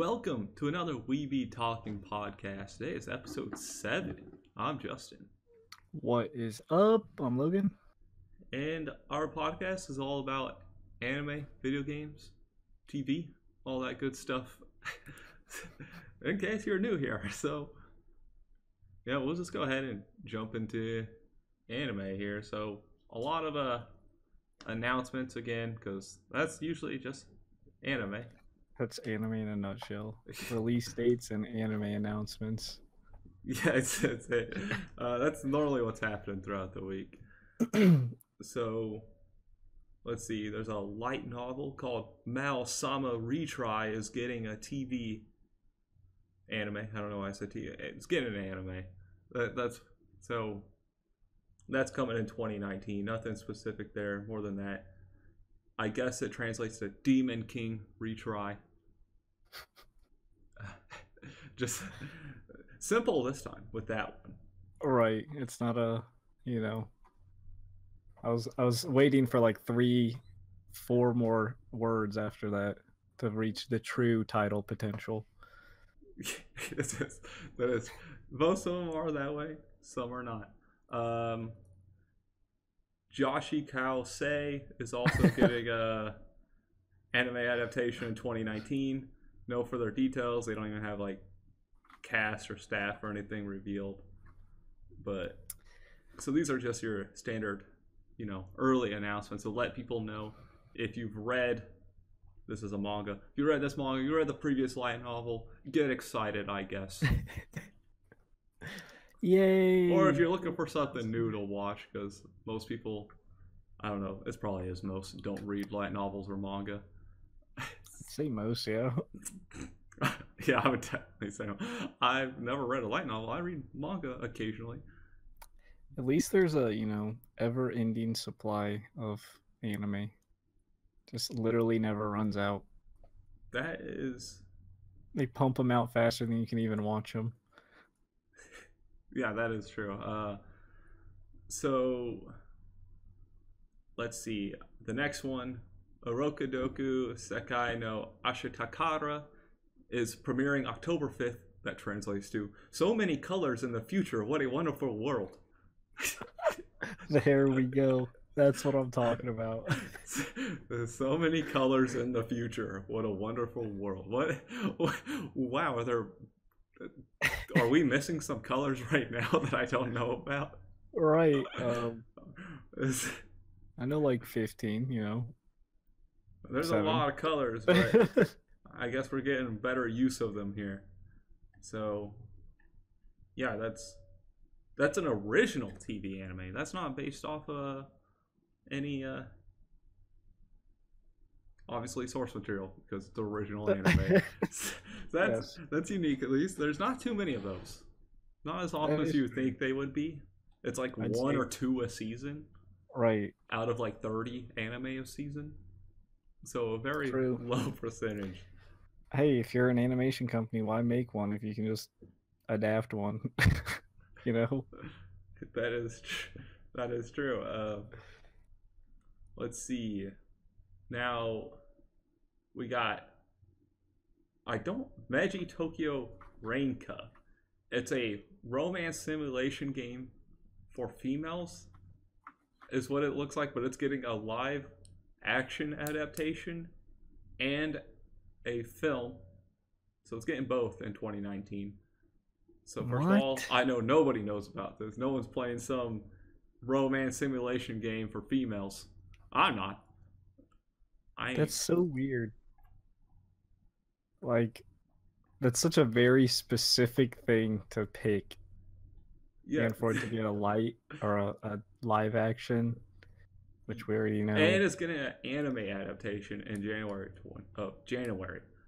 Welcome to another We Be Talking podcast. Today is episode 7. I'm Justin. What is up? I'm Logan. And our podcast is all about anime, video games, TV, all that good stuff. In case you're new here. So, yeah, we'll just go ahead and jump into anime here. So, a lot of announcements again, because that's usually just anime. That's anime in a nutshell. Release dates and anime announcements. Yeah, it's it. That's normally what's happening throughout the week. So, let's see. There's a light novel called Mao-sama Retry is getting a TV anime. I don't know why I said TV. It's getting an anime. That's coming in 2019. Nothing specific there. More than that, I guess it translates to Demon King Retry. Just simple this time with that one. Right. It's not a, I was waiting for like 4 more words after that to reach the true title potential. That is, most of them are that way. Some are not. Joshi Kaosei is also getting a anime adaptation in 2019. No further details. They don't even have like cast or staff or anything revealed. But so these are just your standard, early announcements to let people know if you've read. This is a manga. If you read this manga, you read the previous light novel, get excited, I guess. Yay! Or if you're looking for something new to watch, because most people, I don't know, it's probably as most don't read light novels or manga. Say most, yeah. Yeah, I would definitely say I've never read a light novel. I read manga occasionally. At least there's a, ever-ending supply of anime. Just literally never runs out. That is... They pump them out faster than you can even watch them. Yeah, that is true. So, let's see. The next one, Orokudoku Sekai no Ashitakara, is premiering October 5th. That translates to so many colors in the future. What a wonderful world. There we go. That's what I'm talking about. There's so many colors in the future. What a wonderful world. What wow, are we missing some colors right now that I don't know about? Right. I know like 15, There's 7. a lot of colors, but I guess we're getting better use of them here. So, yeah, that's an original TV anime. That's not based off any obviously source material because it's the original anime. That's unique. At least there's not too many of those. Not as often as you think they would be. It's like one or two a season. Right. Out of like 30 anime a season. So a very low percentage. Hey, if you're an animation company, why make one if you can just adapt one? That is true. Let's see. Now we got Meiji Tokyo Rainka. It's a romance simulation game for females, is what it looks like, but it's getting a live action adaptation and a film. So it's getting both in 2019. So first of all, I know nobody knows about this. No one's playing some romance simulation game for females. I'm not. That's so weird. Like, that's such a very specific thing to pick. Yeah. And for it to be a light or a live action, which we already know. And it's getting an anime adaptation in January.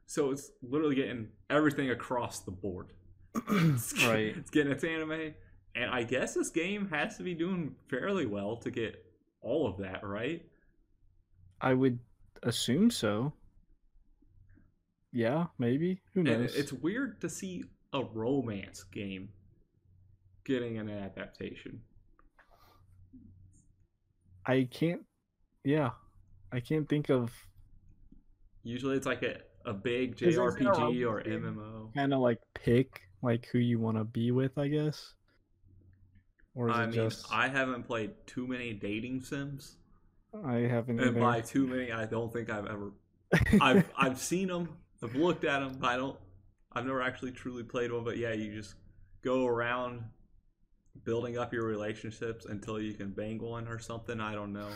So it's literally getting everything across the board. Right. It's getting its anime. And I guess this game has to be doing fairly well to get all of that, right? I would assume so. Yeah, maybe. Who knows? And it's weird to see a romance game getting an adaptation. I can't think of Usually it's like a big Is it a JRPG or romance game? MMO. Kind of like pick like who you want to be with, I guess. Or is I it mean, just I haven't played too many dating sims, I haven't and either. by too many, I don't think I've ever. I've seen them, I've looked at them, but I've never actually truly played one. But yeah, you just go around building up your relationships until you can bang one or something. I don't know.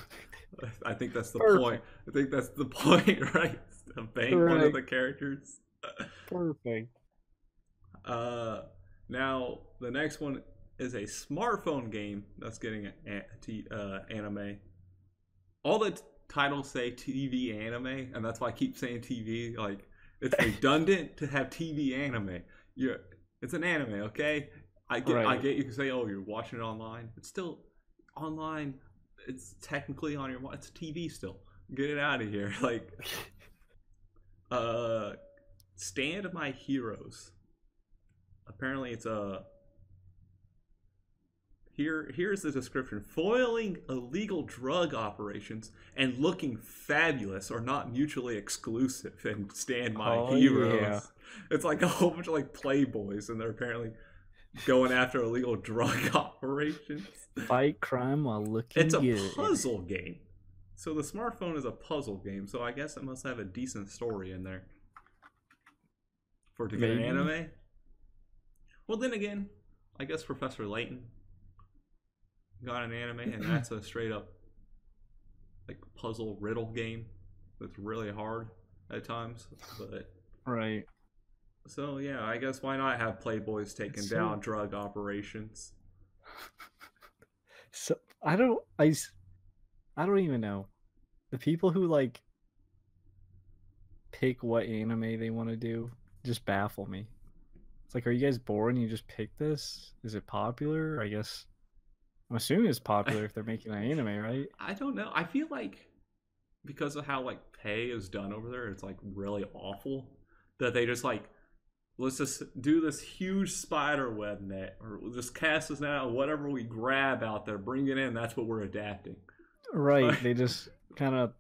I think that's the point. Perfect. I think that's the point, right? To bang one of Right. the characters. Perfect. Uh, Now the next one is a smartphone game that's getting anime. All the titles say TV anime, and that's why I keep saying TV. Like it's redundant to have TV anime. It's an anime, okay? I Right. get you can say, oh, you're watching it online. It's still online. It's technically on your. It's TV still. Get it out of here. Like, Stand My Heroes. Apparently, it's a. Here's the description: foiling illegal drug operations and looking fabulous are not mutually exclusive. And Stand My Oh Heroes. yeah. It's like a whole bunch of like playboys, and they're apparently going after illegal drug operations. Fight crime while looking It's a good. puzzle game. So the smartphone is a puzzle game. So I guess it must have a decent story in there for it to get an Maybe. anime. Well, then again, I guess Professor Layton got an anime, and that's a straight up like puzzle riddle game that's really hard at times. But Right. so yeah, I guess why not have playboys taking down drug operations? So I don't even know. The people who like pick what anime they want to do just baffle me. It's like, are you guys bored and you just pick this? Is it popular? I guess I'm assuming it's popular if they're making an anime, right? I don't know. I feel like because of how like pay is done over there, it's like really awful that they just like let's just do this huge spider web net or we'll just cast this net out, whatever we grab out there, bring it in. That's what we're adapting. Right. They just kind of,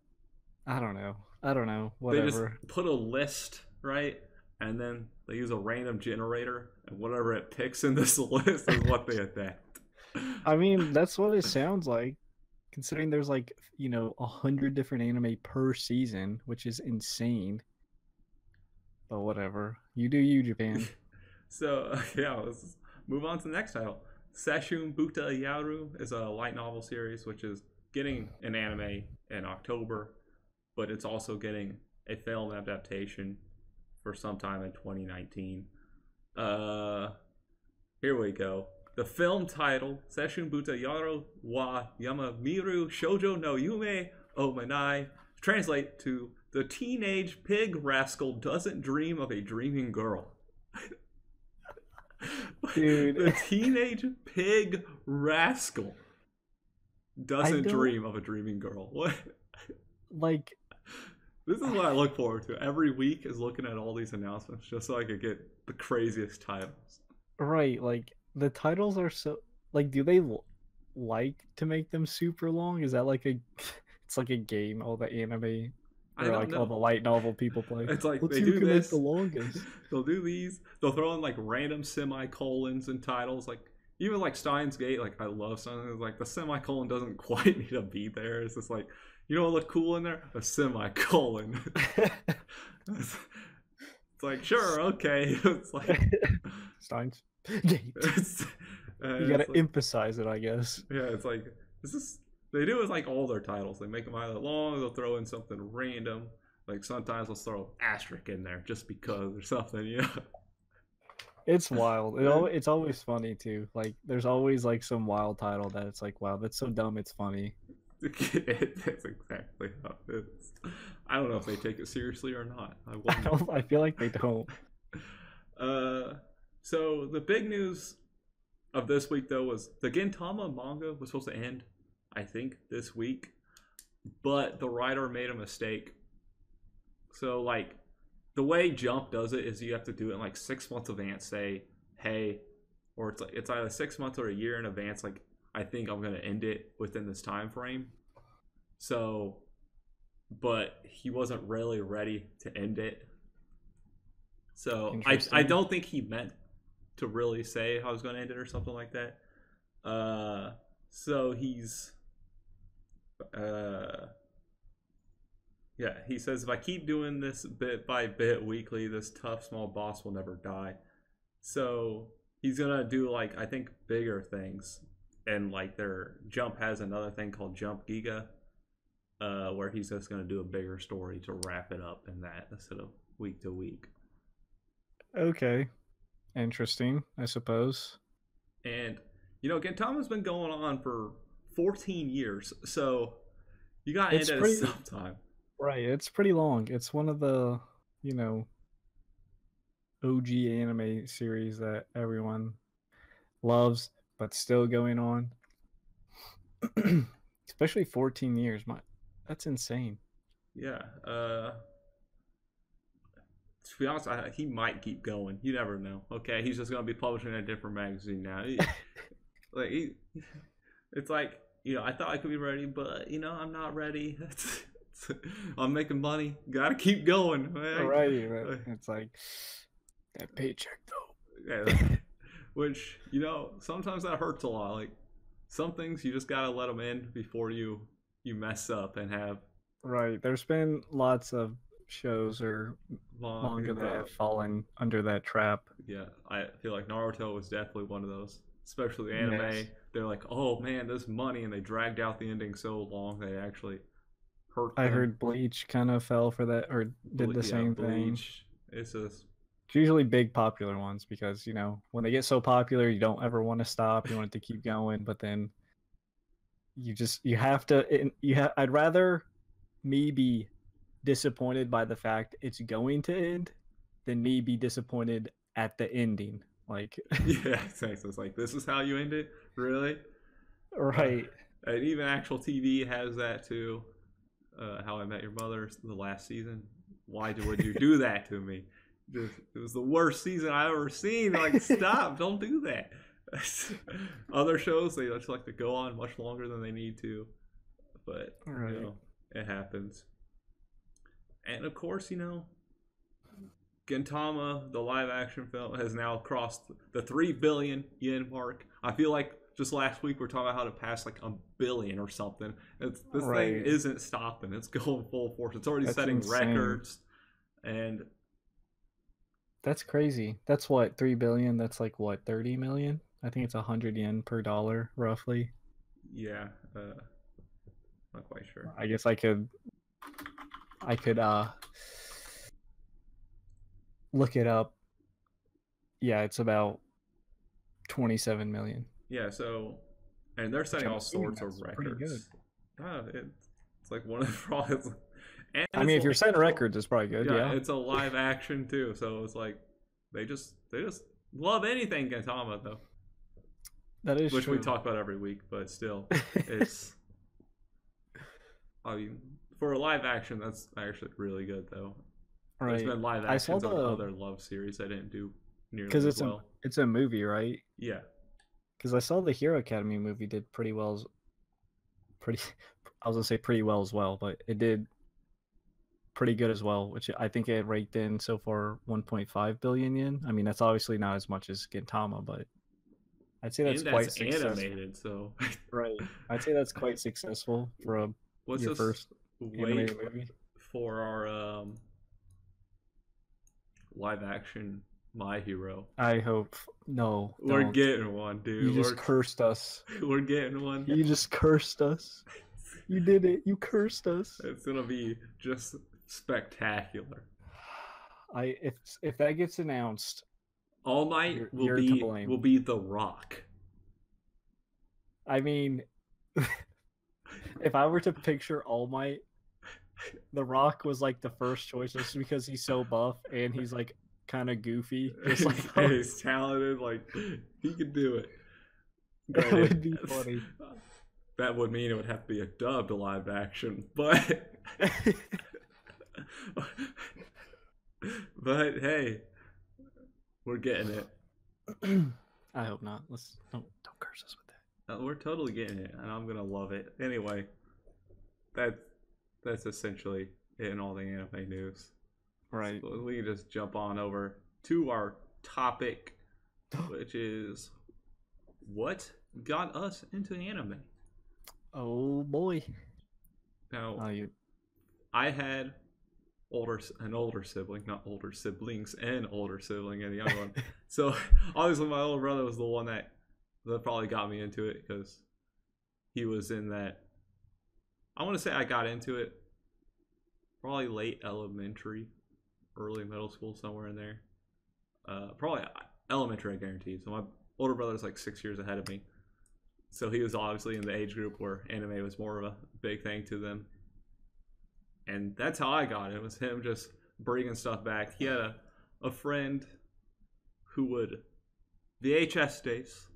I don't know. They just Whatever. put a list, right? And then they use a random generator, and whatever it picks in this list is what they adapt. I mean, that's what it sounds like, considering there's like 100 different anime per season, which is insane. But whatever, you do you, Japan. So yeah, let's move on to the next title. Sesshoon Buta Yaru is a light novel series which is getting an anime in October, but it's also getting a film adaptation for sometime in 2019. Here we go. The film title, Sesshoon Buta Yaru wa Yamamiru Shoujo no Yume o Manai, translate to The Teenage Pig Rascal Doesn't Dream of a Dreaming Girl. Dude. The Teenage Pig Rascal doesn't dream of a dreaming girl. What? Like, this is what I look forward to every week, is looking at all these announcements just so I could get the craziest titles. right, like the titles are so like, do they like to make them super long? Is that like a it's like a game, all the anime I or don't like know. all the light novel people play? It's like Let's they see who do can make this. the longest. They'll do these. They'll throw in like random semicolons and titles. Like even like Steins Gate. Like I love something. Like the semicolon doesn't quite need to be there. It's just like, you know what look cool in there? A semicolon. It's like, sure, okay. It's like Steins Gate. You gotta like, emphasize it, I guess. yeah, it's like this is they do it like all their titles. They make them either long, they'll throw in something random. Like sometimes they'll throw an asterisk in there just because or something, you know. It's wild. It's always funny too. Like there's always like some wild title that it's like, wow, that's so dumb it's funny. That's exactly how it is. I don't know if they take it seriously or not. I feel like they don't. So the big news of this week though was the Gintama manga was supposed to end, I think, this week, but the writer made a mistake. So like the way Jump does it is you have to do it in like 6 months advance. Say, hey, or it's like it's either 6 months or a year in advance. Like I think I'm gonna end it within this time frame. So, but he wasn't really ready to end it So I Interesting. don't think he meant to really say how I was going to end it or something like that. So he's yeah, he says if I keep doing this bit by bit weekly, this tough small boss will never die. So he's gonna do like I think bigger things, and like their Jump has another thing called Jump Giga, where he's just gonna do a bigger story to wrap it up in that instead of week to week. Okay. Interesting, I suppose. And you know, Gintama's been going on for 14 years, so you got to end It's at pretty some time. right. It's pretty long. It's one of the, you know, OG anime series that everyone loves, but still going on. Especially 14 years. That's insane. Yeah. To be honest, he might keep going. You never know. Okay, he's just gonna be publishing a different magazine now. It's like I thought I could be ready, but I'm not ready. I'm making money. Gotta keep going. Right. It's like that paycheck though. Yeah, which sometimes that hurts a lot. Like some things you just gotta let them in before you mess up and have Right. There's been lots of shows or manga that have fallen under that trap. Yeah, I feel like Naruto was definitely one of those. Especially anime. Yes. They're like, oh man, this money, and they dragged out the ending so long they actually hurt I them. heard Bleach kind of fell for that or did the same thing. Bleach. It's just It's usually big popular ones because, when they get so popular, you don't ever want to stop. You want it to keep going, but then you have to I'd rather me be disappointed by the fact it's going to end than me be disappointed at the ending. Like yeah, exactly. It's like this is how you end it, really? Right. And even actual TV has that too. How I Met Your Mother, the last season. Would you do that to me? It was the worst season I ever seen. Like, stop! Don't do that. Other shows they just like to go on much longer than they need to, but right. It happens. And of course, Gintama, the live action film, has now crossed the 3 billion yen mark. I feel like just last week we were talking about how to pass like 1 billion or something. This thing isn't stopping. It's going full force. It's already setting records. And that's crazy. That's what, 3 billion? That's like what, 30 million? I think it's 100 yen per dollar, roughly. Yeah. Not quite sure. I guess I could look it up. Yeah, it's about 27 million. Yeah, so and they're setting all sorts of records. Pretty good. It's like one of the problems. I mean, if you're setting records, it's probably good. Yeah, it's a live action too, so it's like they just love anything Gintama though. That is which true. We talk about every week, but still, it's. I mean, for a live action, that's actually really good though. Right. There's been live actions on other love series that didn't do nearly as well. It's a movie, right? Yeah. Because I saw the Hero Academy movie did pretty well. I was gonna say pretty well as well, but it did pretty good as well, which I think it raked in so far 1.5 billion yen. I mean, that's obviously not as much as Gintama, but I'd say that's quite successful. Animated, so right. I'd say that's quite successful for your first animated movie. For our live action My Hero. I hope no. We're getting one, dude. You just cursed us. We're getting one. You just cursed us. You did it. You cursed us. It's gonna be just spectacular. If that gets announced, All Might will be The Rock. I mean, if I were to picture All Might, The Rock was like the first choice just because he's so buff and he's like kind of goofy. Just like, he's talented, like he could do it. That would be funny. That would mean it would have to be a dubbed live action, but but hey, we're getting it. I hope not. Don't curse us with that. We're totally getting it, and I'm gonna love it. Anyway, that's essentially it in all the anime news. Right. So we can just jump on over to our topic, which is what got us into anime. Oh boy. Now, Oh, you. I had an older sibling, not older siblings, an older sibling and a younger one. So obviously my older brother was the one that probably got me into it because he was in that. I want to say I got into it probably late elementary, early middle school, somewhere in there. Probably elementary, I guarantee. So my older brother's like 6 years ahead of me. So he was obviously in the age group where anime was more of a big thing to them. And that's how I got it. It was him just bringing stuff back. He had a friend who would, VHS days,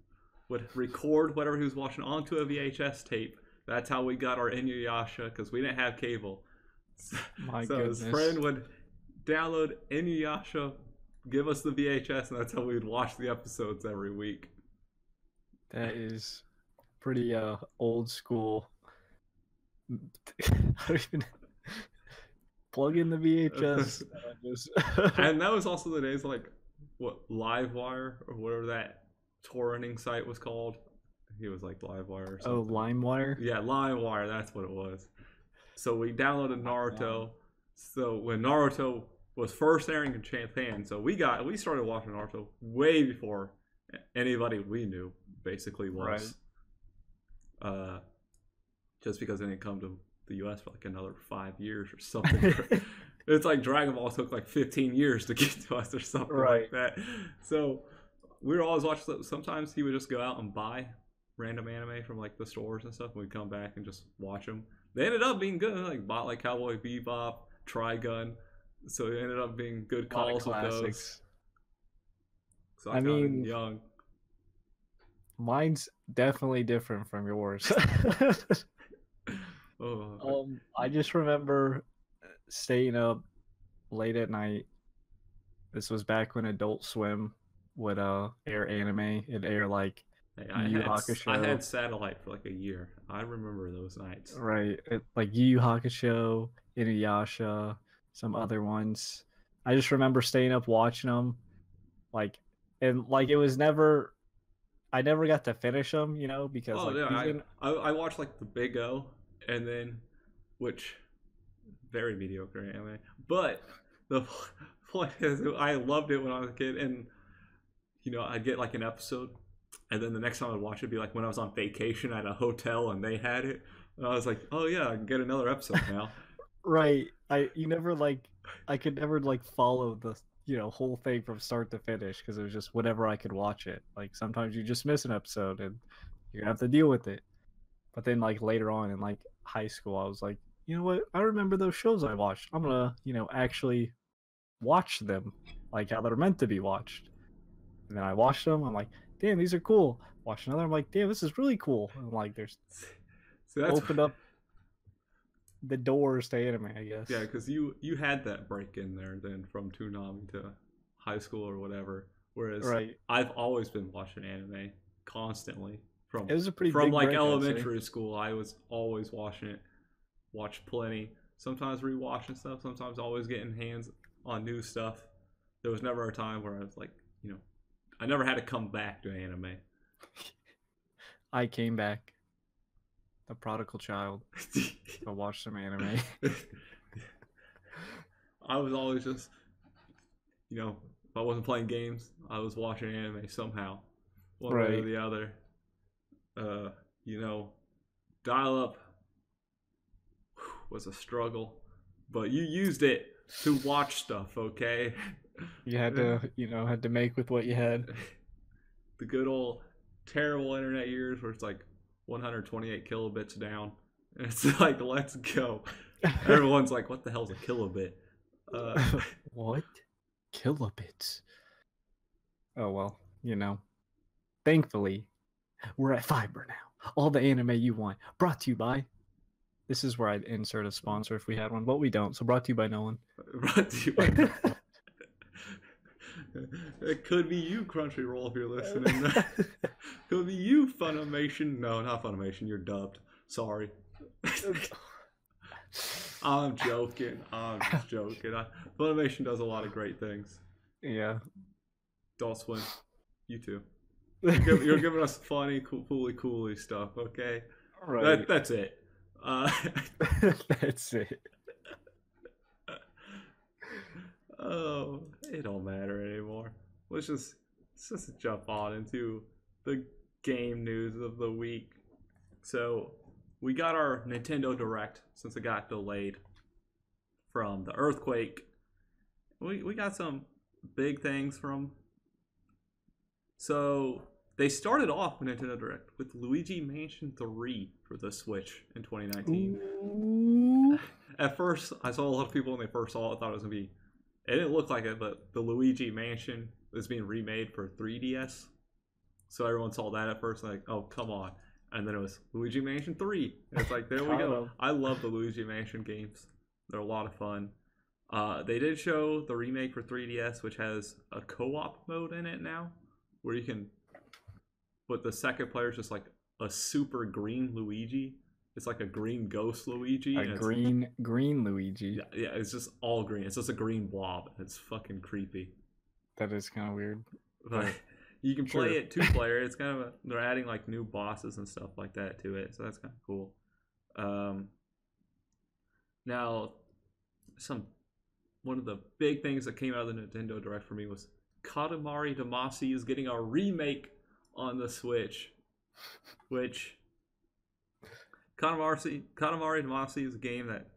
would record whatever he was watching onto a VHS tape. That's how we got our Inuyasha, because we didn't have cable. My so goodness. His friend would download Inuyasha, give us the VHS, and that's how we would watch the episodes every week. That is pretty old school. I don't even plug in the VHS. And that was also the days like what Livewire or whatever that torrenting site was called. He was like Livewire or something. Oh, LimeWire? Yeah, LimeWire, that's what it was. So we downloaded Naruto. So when Naruto was first airing in Japan, so we started watching Naruto way before anybody we knew basically was. Right. Just because it didn't come to the US for like another 5 years or something. It's like Dragon Ball took like 15 years to get to us or something like that. So we were always watching. Sometimes he would just go out and buy random anime from like the stores and stuff, and we'd come back and just watch them. They ended up being good. Like bought like Cowboy Bebop, Trigun, so it ended up being good calls with those. So I mean, young. Mine's definitely different from yours. I just remember staying up late at night. This was back when Adult Swim would air anime. It'd air like I had satellite for like a year. I remember those nights. Right. Like Yu Yu Hakusho, Inuyasha, some other ones. I just remember staying up watching them. It was never... I never got to finish them, because I watched like the Big O, and then, which, very mediocre anime. But the point is, I loved it when I was a kid, and I'd get like an episode, and then the next time I'd watch it would be like when I was on vacation at a hotel and they had it, and I was like, oh yeah, I can get another episode now. Right. I could never like follow the whole thing from start to finish because it was just whenever I could watch it. Like sometimes you just miss an episode and you have to deal with it. But then like later on in like high school, I was like, you know what? I remember those shows I watched. I'm gonna actually watch them like how they're meant to be watched. And then I watched them. I'm like, damn, these are cool. Watch another. I'm like, damn, this is really cool. And like, there's opened up the doors to anime, I guess. Yeah, because you had that break in there then from Toonami to high school or whatever. Whereas I've always been watching anime constantly. It was a pretty from big like break, elementary school. I was always watching it. Watched plenty. Sometimes rewatching stuff. Sometimes always getting hands on new stuff. There was never a time where I was like, I never had to come back to anime. I came back. A prodigal child. To watch some anime. I was always just, if I wasn't playing games, I was watching anime somehow, one way or the other. Dial-up was a struggle, but you used it to watch stuff, okay? You had to, had to make with what you had. The good old terrible internet years where it's like 128 kilobits down. And it's like, let's go. Everyone's like, what the hell's a kilobit? What? Kilobits? Oh, well, thankfully, we're at fiber now. All the anime you want. Brought to you by... This is where I'd insert a sponsor if we had one, but we don't. So brought to you by no one. Brought to you by no one. It could be you, Crunchyroll, if you're listening. Could be you, Funimation. No, not Funimation. You're dubbed. Sorry. I'm joking. I'm just joking. Funimation does a lot of great things. Yeah. Adult Swim, you too. You're giving us funny, coolly stuff. Okay, Right. that's it. Uh, That's it. oh, it don't matter anymore. Let's just jump on into the game news of the week. So we got our Nintendo Direct since it got delayed from the earthquake. We got some big things from. So they started off with Nintendo Direct with Luigi Mansion 3 for the Switch in 2019. Ooh. At first, I saw a lot of people when they first saw it thought it was gonna be. It didn't look like it, but the Luigi Mansion is being remade for 3DS. So everyone saw that at first, like, oh come on, and then it was Luigi Mansion 3. And it's like there we go. I love the Luigi Mansion games; they're a lot of fun. They did show the remake for 3DS, which has a co-op mode in it now, where you can. But the second player is just like a super green Luigi. It's like a green ghost Luigi. A green Luigi. Yeah, it's just all green. It's just a green blob. It's fucking creepy. That is kind of weird. But you can play it 2-player. It's kind of they're adding like new bosses and stuff like that to it, so that's kind of cool. Now, one of the big things that came out of the Nintendo Direct for me was Katamari Damacy is getting a remake on the Switch, which Katamari Damacy is a game that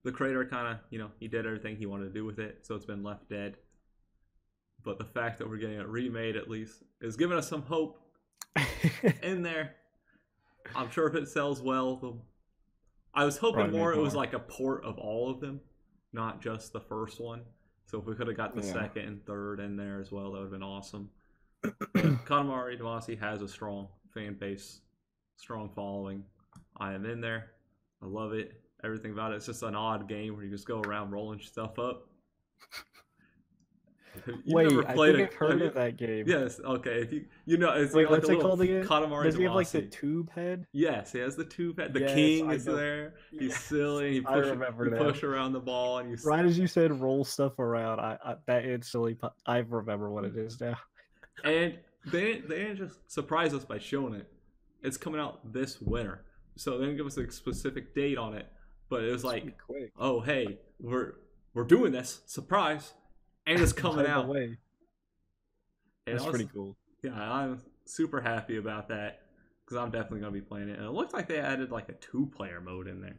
the creator kind of, he did everything he wanted to do with it, so it's been left dead. But the fact that we're getting it remade, at least, is giving us some hope in there. I'm sure if it sells well, I was hoping more it was like a port of all of them, not just the first one. So if we could have got the second and third in there as well, that would have been awesome. Katamari Damacy has a strong fan base, strong following. I am in there. I love it. Everything about it. It's just an odd game where you just go around rolling stuff up. Wait, I think I've heard of that game. Yes, okay. If it's wait, like what's it called again? Katamari Does he Damacy. have like the tube head? Yes, he has the tube head. The king is there. He's silly. You push around the ball, and you. Right as you said, roll stuff around. That instantly. I remember what it is now. And they didn't just surprise us by showing it. It's coming out this winter, so they didn't give us a specific date on it. But it was like, oh hey, we're doing this surprise. And it's coming out. Way. That's pretty cool. Yeah, I'm super happy about that because I'm definitely going to be playing it. And it looks like they added like a 2-player mode in there.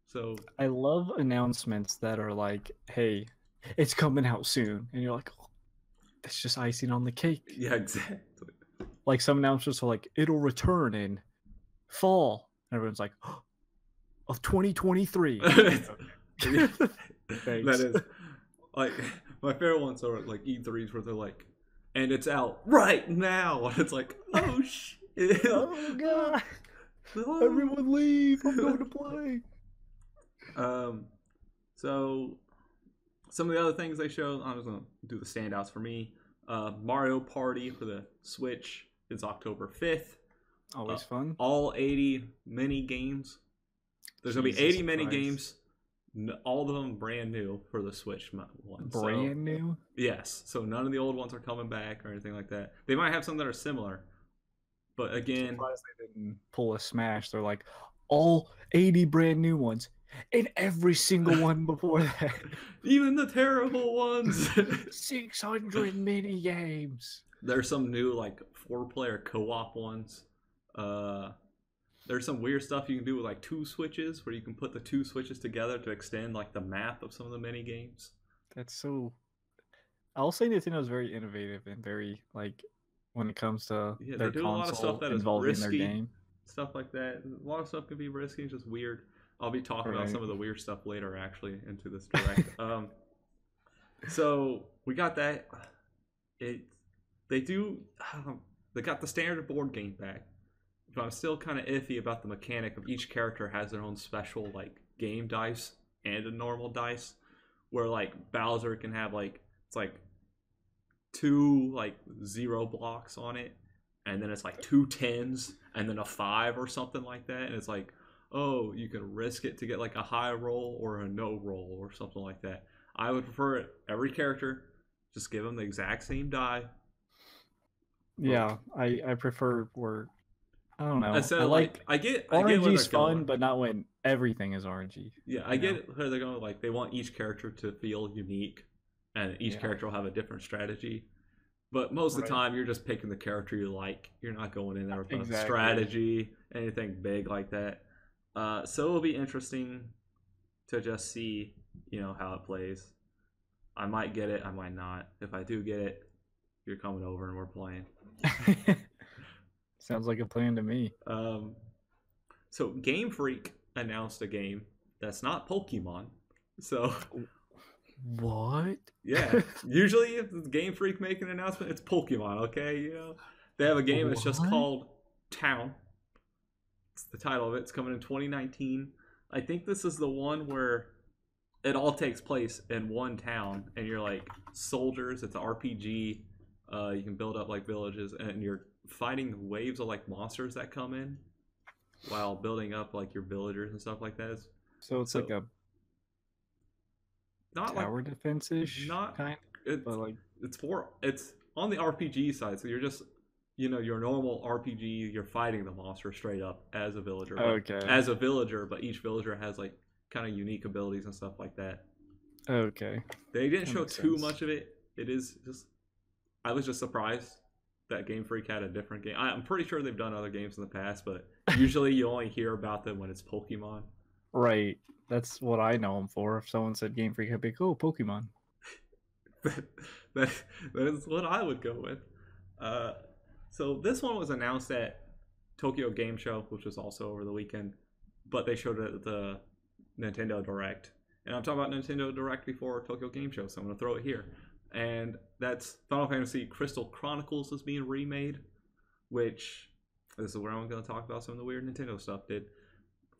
So I love announcements that are like, hey, it's coming out soon. And you're like, oh, that's just icing on the cake. Yeah, exactly. Like some announcements are like, it'll return in fall. And everyone's like, oh, of 2023. That is like... My favorite ones are like E3s where they're like, and it's out right now. And it's like, oh shit. Oh god. Everyone leave. I'm going to play. So some of the other things they showed, I'm just going to do the standouts for me. Mario Party for the Switch is October 5th. Always fun. All 80 mini games. There's going to be 80 mini games. All of them brand new for the Switch one. Brand new? Yes. So none of the old ones are coming back or anything like that. They might have some that are similar. But again... I'm surprised they didn't pull a Smash. They're like, all 80 brand new ones. And every single one before that. Even the terrible ones. 600 mini games. There's some new like 4-player co-op ones. There's some weird stuff you can do with like 2 switches where you can put the 2 switches together to extend like the map of some of the mini games. That's so... I'll say Nintendo's very innovative and very like when it comes to their console, a lot of stuff that involving is risky, their game. Stuff like that. A lot of stuff can be risky. It's just weird. I'll be talking about some of the weird stuff later actually into this direct. So we got that. They got the standard board game back. But I'm still kind of iffy about the mechanic of each character has their own special like game dice and a normal dice, where like Bowser can have like it's like 2 like 0 blocks on it, and then it's like 2 10s and then a 5 or something like that, and it's like, oh, you can risk it to get like a high roll or a no roll or something like that. I would prefer every character Just give them the exact same die. Yeah, I prefer where I don't know. Instead I of like I get RNG's where they're fun, going. but not when everything is RNG. Yeah, I get where they're going. Like they want each character to feel unique, and each character will have a different strategy. But most of the time, you're just picking the character you like. You're not going in there with a strategy, anything big like that. So it'll be interesting to just see, how it plays. I might get it, I might not. If I do get it, you're coming over and we're playing. Sounds like a plan to me. So Game Freak announced a game that's not Pokemon. So what? Yeah, usually if the Game Freak make an announcement, it's Pokemon. Okay, they have a game that's just called Town. It's the title of it. It's coming in 2019. I think this is the one where it all takes place in one town, and you're like soldiers. It's an RPG. You can build up like villages, and you're fighting waves of like monsters that come in while building up like your villagers and stuff like that. So it's like a not tower like defense-ish not kind, but like it's on the RPG side. So you're just your normal RPG. You're fighting the monster straight up as a villager. Okay. As a villager, but each villager has like kind of unique abilities and stuff like that. Okay. They didn't show too much of it. It is just I was just surprised that Game Freak had a different game. I'm pretty sure they've done other games in the past, but usually you only hear about them when it's Pokemon. Right. That's what I know them for. If someone said Game Freak, I'd be like, oh, Pokemon. that is what I would go with. So this one was announced at Tokyo Game Show, which was also over the weekend, but they showed it at the Nintendo Direct. And I'm talking about Nintendo Direct before Tokyo Game Show, so I'm going to throw it here. And that's Final Fantasy Crystal Chronicles is being remade, which this is where I'm going to talk about some of the weird Nintendo stuff.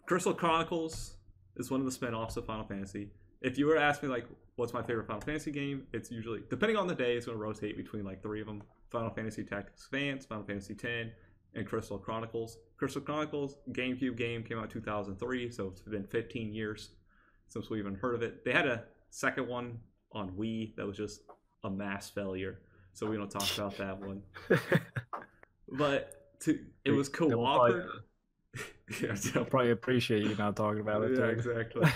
Crystal Chronicles is one of the spin-offs of Final Fantasy. If you were to ask me, like, what's my favorite Final Fantasy game, it's usually, depending on the day, it's going to rotate between, like, 3 of them. Final Fantasy Tactics Advance, Final Fantasy X, and Crystal Chronicles. Crystal Chronicles, GameCube game, came out in 2003, so it's been 15 years since we even heard of it. They had a second one on Wii that was just a mass failure, so we don't talk about that one. But it was cooperative. They'll probably appreciate you not talking about it. Yeah, exactly.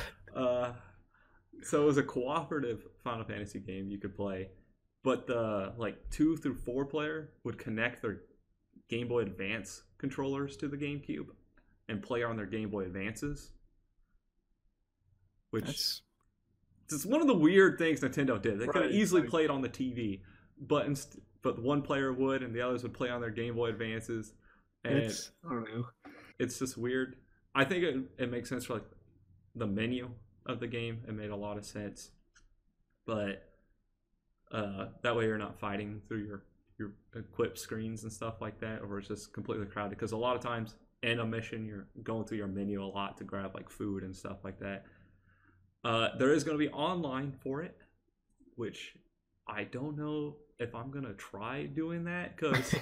So it was a cooperative Final Fantasy game you could play, but the 2 through 4 player would connect their Game Boy Advance controllers to the GameCube and play on their Game Boy Advances, which is one of the weird things Nintendo did. They could have easily played on the TV, but one player would and the others would play on their Game Boy Advances. And I don't know. It's just weird. I think it makes sense for like the menu of the game. It made a lot of sense, but that way you're not fighting through your equipped screens and stuff like that, or it's just completely crowded. Because a lot of times in a mission, you're going through your menu a lot to grab like food and stuff like that. There is going to be online for it, which I don't know if I'm going to try doing that, because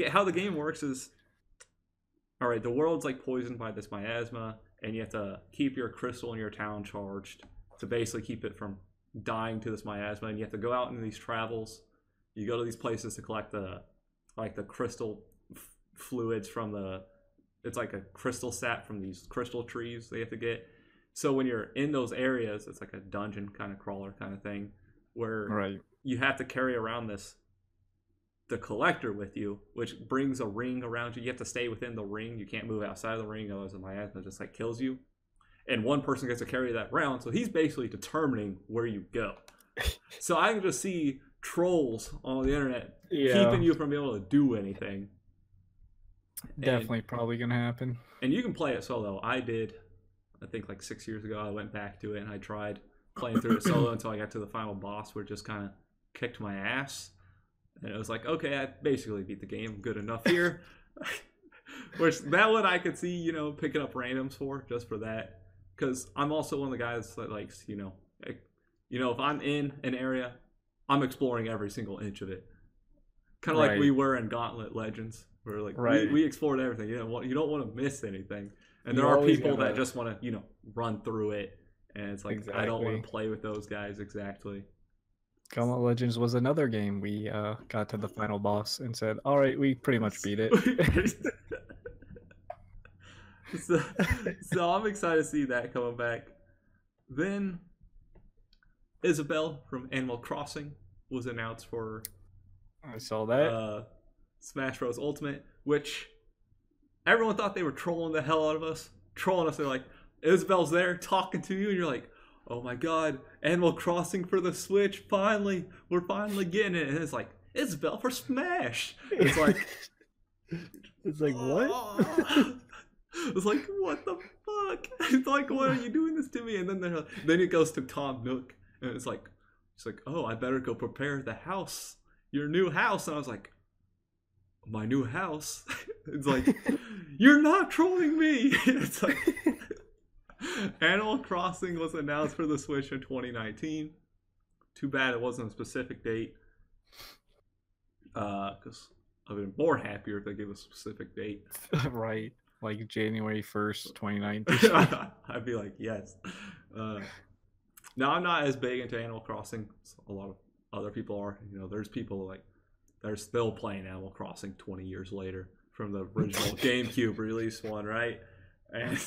how the game works is, all right, the world's like poisoned by this miasma, and you have to keep your crystal in your town charged to basically keep it from dying to this miasma. And you have to go out into these travels. You go to these places to collect the crystal fluids from it's like a crystal sap from these crystal trees they have to get. So when you're in those areas, it's like a dungeon kind of crawler kind of thing, where you have to carry around the collector with you, which brings a ring around you. You have to stay within the ring. You can't move outside of the ring, otherwise the miasma just like kills you. And one person gets to carry that around, so he's basically determining where you go. So I can just see trolls on the internet keeping you from being able to do anything. Definitely probably gonna happen. And you can play it solo. I did, I think like 6 years ago, I went back to it and I tried playing through it solo until I got to the final boss, where it just kind of kicked my ass. And it was like, okay, I basically beat the game. Good enough here. Which that one I could see, picking up randoms for, just for that. Because I'm also one of the guys that likes, if I'm in an area, I'm exploring every single inch of it. Kind of like we were in Gauntlet Legends, where we explored everything. You don't want to miss anything. And there are people that just want to, run through it. And it's like, I don't want to play with those guys exactly. Gauntlet Legends was another game we got to the final boss and said, "All right, we pretty much beat it." So I'm excited to see that coming back. Then Isabelle from Animal Crossing was announced for I saw that. Smash Bros. Ultimate, which everyone thought they were trolling the hell out of us. Trolling us. They're like, Isabelle's there talking to you, and you're like, oh my god, Animal Crossing for the Switch, finally. We're finally getting it. And it's like, Isabelle for Smash. It's like... It's like, what? It's like, what the fuck? It's like, why are you doing this to me? And then it goes to Tom Nook, and it's like, oh, I better go prepare the house, your new house. And I was like, my new house? It's like, you're not trolling me. It's like, Animal Crossing was announced for the Switch in 2019. Too bad it wasn't a specific date. Because I've been more happier if they give a specific date. Right. Like January 1st, 2019. I'd be like, yes. Now, I'm not as big into Animal Crossing. A lot of other people are. You know, there's people like, they're still playing Animal Crossing 20 years later from the original GameCube release one, right? And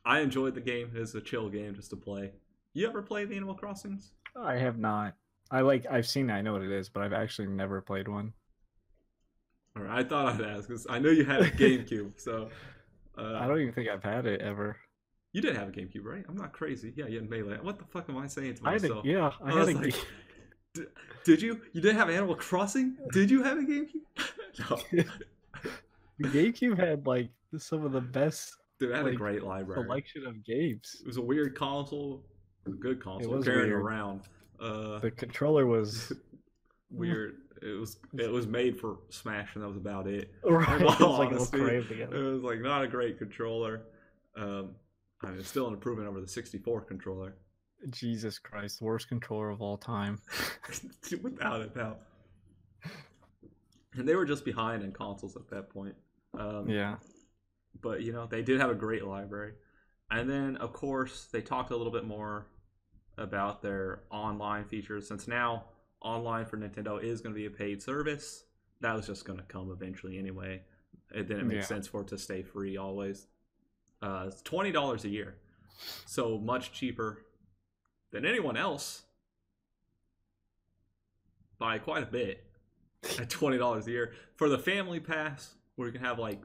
I enjoyed the game. It's a chill game just to play. You ever play the Animal Crossings? I have not. I've seen it, I know what it is, but I've actually never played one. All right, I thought I'd ask because I know you had a GameCube, so I don't even think I've had it ever. You did have a GameCube, right? I'm not crazy. Yeah, you had Melee. What the fuck am I saying to myself? I had a like, did you? You didn't have Animal Crossing? Did you have a GameCube? No. The GameCube had like some of the best. Dude, it had a great library. Selection of games. It was a weird console, a good console. It was carrying weird. Around. The controller was weird. It was made for Smash, and that was about it. Right. It was like Honestly, it was like not a great controller. I mean, it's still an improvement over the 64 controller. Jesus Christ, worst controller of all time. Without a doubt. And they were just behind in consoles at that point. Yeah. But, you know, they did have a great library. And then, of course, they talked a little bit more about their online features. Since now, online for Nintendo is going to be a paid service. That was just going to come eventually anyway. It didn't make sense for it to stay free always. It's $20 a year. So much cheaper than anyone else by quite a bit at $20 a year. For the family pass, where you can have like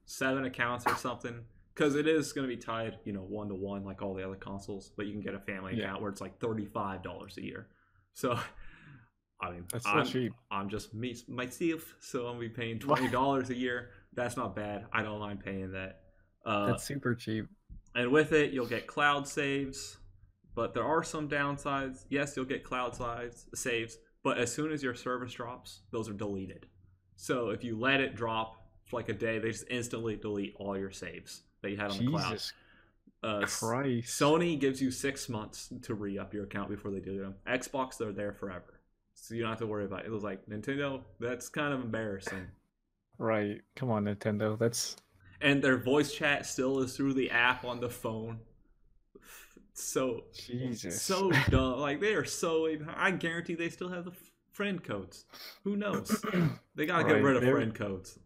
7 accounts or something, because it is going to be tied, you know, 1-to-1 like all the other consoles, but you can get a family account where it's like $35 a year. So, I mean, that's so cheap. I'm just myself, so I'm going to be paying $20 a year. That's not bad. I don't mind paying that. That's super cheap. And with it, you'll get cloud saves, but there are some downsides. Yes, you'll get cloud saves, but as soon as your service drops, those are deleted. So if you let it drop for like a day, they just instantly delete all your saves that you had on the cloud. Jesus Christ. Sony gives you 6 months to re-up your account before they do them. Xbox, they're there forever. So you don't have to worry about it. It was like, Nintendo, that's kind of embarrassing. Right. Come on, Nintendo. That's... And their voice chat still is through the app on the phone. So dumb. Like, they are so... I guarantee they still have the friend codes. Who knows? They gotta get rid of friend codes.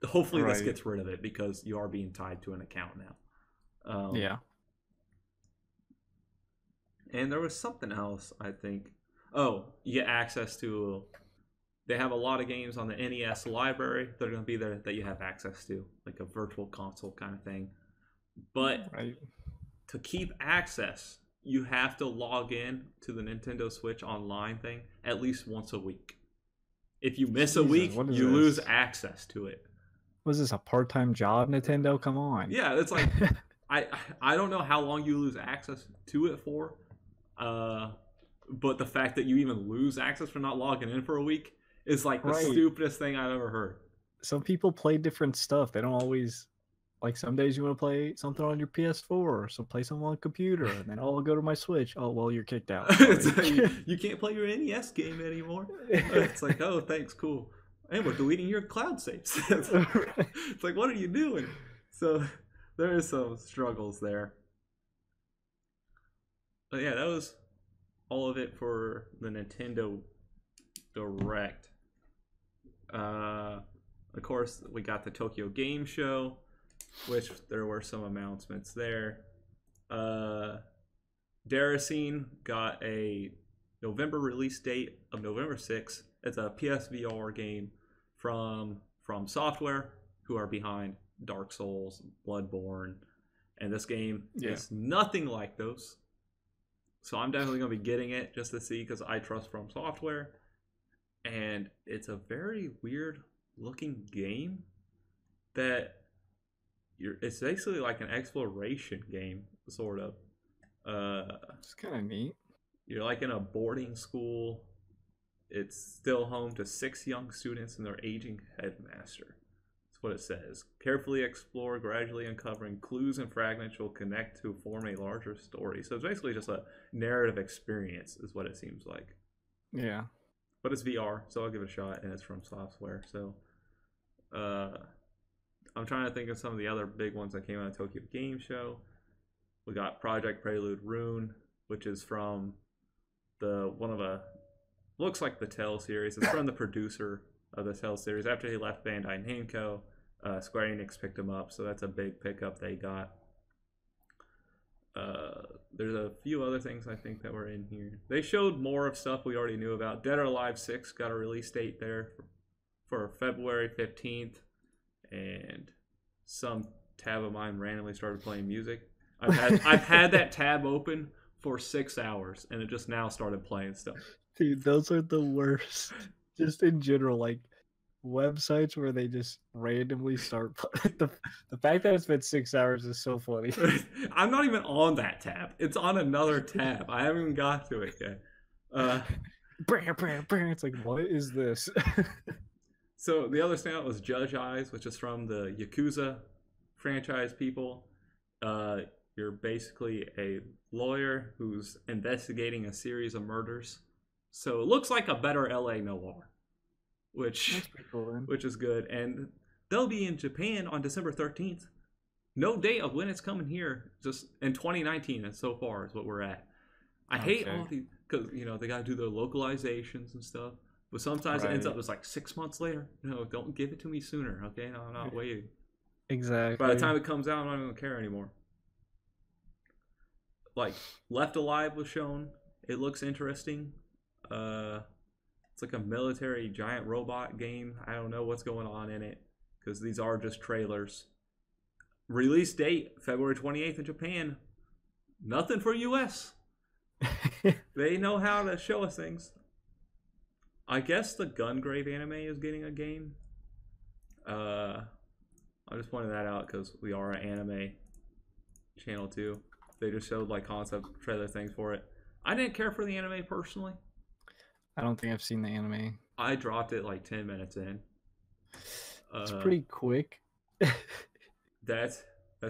Hopefully this gets rid of it, because you are being tied to an account now. Yeah. And there was something else, I think. Oh, you get access to... They have a lot of games on the NES library that are going to be there that you have access to, like a virtual console kind of thing. But to keep access, you have to log in to the Nintendo Switch online thing at least once a week. If you miss a week, you lose access to it. Was this a part-time job, Nintendo? Come on. Yeah, it's like, I don't know how long you lose access to it for, but the fact that you even lose access for not logging in for a week is like the stupidest thing I've ever heard. Some people play different stuff. They don't always... Like, some days you want to play something on your PS4, so play something on a computer, and then, I'll go to my Switch. Oh, well, you're kicked out. You can't play your NES game anymore. It's like, oh, thanks, cool. And we're deleting your cloud saves. It's like, what are you doing? So, there is some struggles there. But yeah, that was all of it for the Nintendo Direct. Of course, we got the Tokyo Game Show, which there were some announcements there. Daracine got a November release date of November 6th. It's a PSVR game from Software, who are behind Dark Souls, Bloodborne, and this game is nothing like those. So I'm definitely going to be getting it just to see, because I trust From Software. And it's a very weird looking game that it's basically like an exploration game, sort of. It's kind of neat. You're like in a boarding school. It's still home to 6 young students and their aging headmaster. That's what it says. Carefully explore, gradually uncovering clues and fragments will connect to form a larger story. So it's basically just a narrative experience, is what it seems like. Yeah. But it's VR, so I'll give it a shot, and it's From Software. So I'm trying to think of some of the other big ones that came out of Tokyo Game Show. We got Project Prelude Rune, which is from looks like the Tell series. It's from the producer of the Tell series. After he left Bandai Namco, Square Enix picked him up, so that's a big pickup they got. There's a few other things I think that were in here. They showed more of stuff we already knew about. Dead or Alive 6 got a release date there for February 15th, and some tab of mine randomly started playing music. I've had that tab open for 6 hours, and it just now started playing stuff. Dude, those are the worst. Just in general, like websites where they just randomly start. The fact that it's been 6 hours is so funny. I'm not even on that tab. It's on another tab. I haven't even got to it yet. It's like, what is this? So the other standout was Judge Eyes, which is from the Yakuza franchise people. You're basically a lawyer who's investigating a series of murders. So it looks like a better LA noir, which is good. And they'll be in Japan on December 13th. No date of when it's coming here, just in 2019, and so far is what we're at. I hate all these, because they got to do their localizations and stuff. But sometimes it ends up as like 6 months later. No, don't give it to me sooner, okay? No, I'm not waiting. Exactly. By the time it comes out, I'm not even going to care anymore. Like, Left Alive was shown. It looks interesting. It's like a military giant robot game. I don't know what's going on in it, because these are just trailers. Release date, February 28th in Japan. Nothing for US. They know how to show us things. I guess the Gungrave anime is getting a game. I'm just pointing that out because we are an anime channel too. They just showed like concept trailer things for it. I didn't care for the anime personally. I don't think I've seen the anime. I dropped it like 10 minutes in. It's pretty quick. That's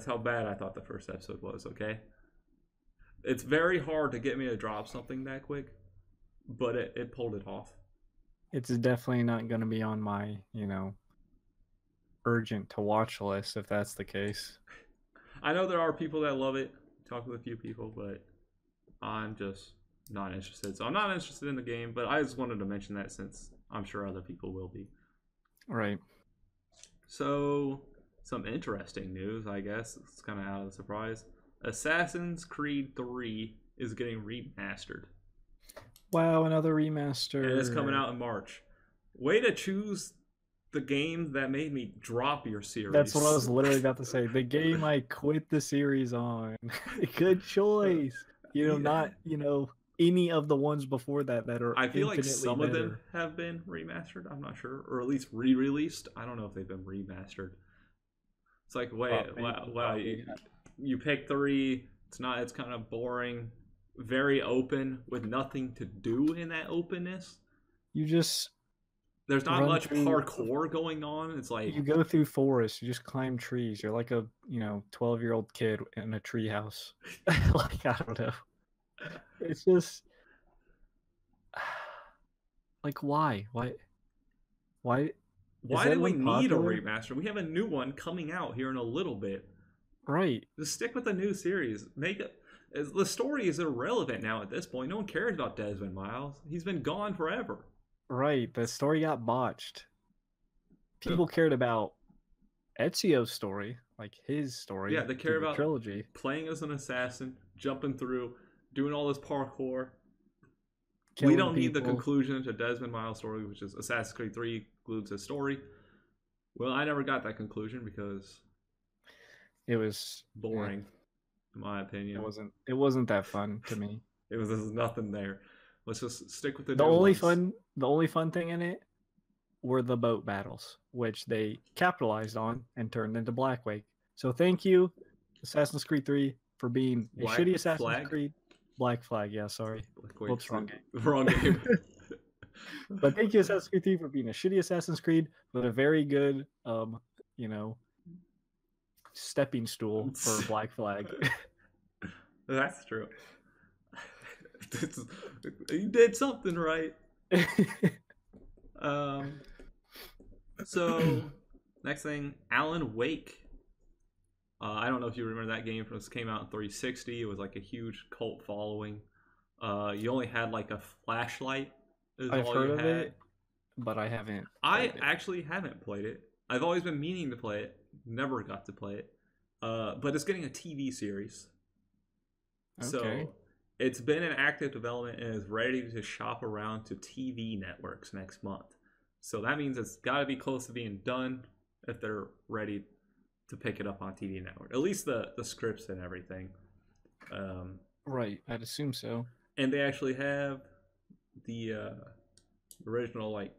how bad I thought the first episode was, okay? It's very hard to get me to drop something that quick, but it pulled it off. It's definitely not going to be on my, urgent to watch list if that's the case. I know there are people that love it. Talk with a few people, but I'm just not interested. So I'm not interested in the game, but I just wanted to mention that since I'm sure other people will be. Right. So, some interesting news, I guess. It's kind of out of the surprise. Assassin's Creed 3 is getting remastered. Wow, another remaster. And it's coming out in March. Way to choose the game that made me drop your series. That's what I was literally about to say. The game I quit the series on. Good choice. Not, any of the ones before that are I feel like some better. of them have been remastered. I'm not sure. Or at least re-released. I don't know if they've been remastered. It's like, wow. You pick 3. It's kind of boring. Very open with nothing to do in that openness. There's not much parkour going on. It's like you go through forests, you just climb trees. You're like a 12-year-old kid in a tree house. Like, I don't know. It's just like, why do we need a remaster? We have a new one coming out here in a little bit. Right. Just stick with the new series. Make it. The story is irrelevant now at this point. No one cares about Desmond Miles. He's been gone forever. Right, the story got botched. People cared about Ezio's story, like his story. Yeah, they care about trilogy. Playing as an assassin, jumping through, doing all this parkour. Killing we don't need the people. conclusion to Desmond Miles' story, which is Assassin's Creed 3 includes his story. Well, I never got that conclusion because it was boring, in my opinion. It wasn't that fun to me. There's nothing there. Let's just stick with the only fun thing in it were the boat battles, which they capitalized on and turned into Black Wake. So thank you, Assassin's Creed 3, for being a shitty Assassin's Creed. Black Flag, yeah, sorry. Whoops, wrong game. Wrong game. But thank you, Assassin's Creed 3, for being a shitty Assassin's Creed, but a very good, stepping stool for Black Flag. That's true. You did something right. So next thing, Alan Wake. I don't know if you remember that game. It came out in 360. It was like a huge cult following. You only had like a flashlight. I've heard of it, but I haven't. Actually haven't played it. I've always been meaning to play it. Never got to play it. But it's getting a TV series. Okay. So it's been in active development and is ready to shop around to TV networks next month. So that means it's got to be close to being done if they're ready to pick it up on TV network. At least the scripts and everything. Right, I'd assume so. And they actually have the original, like,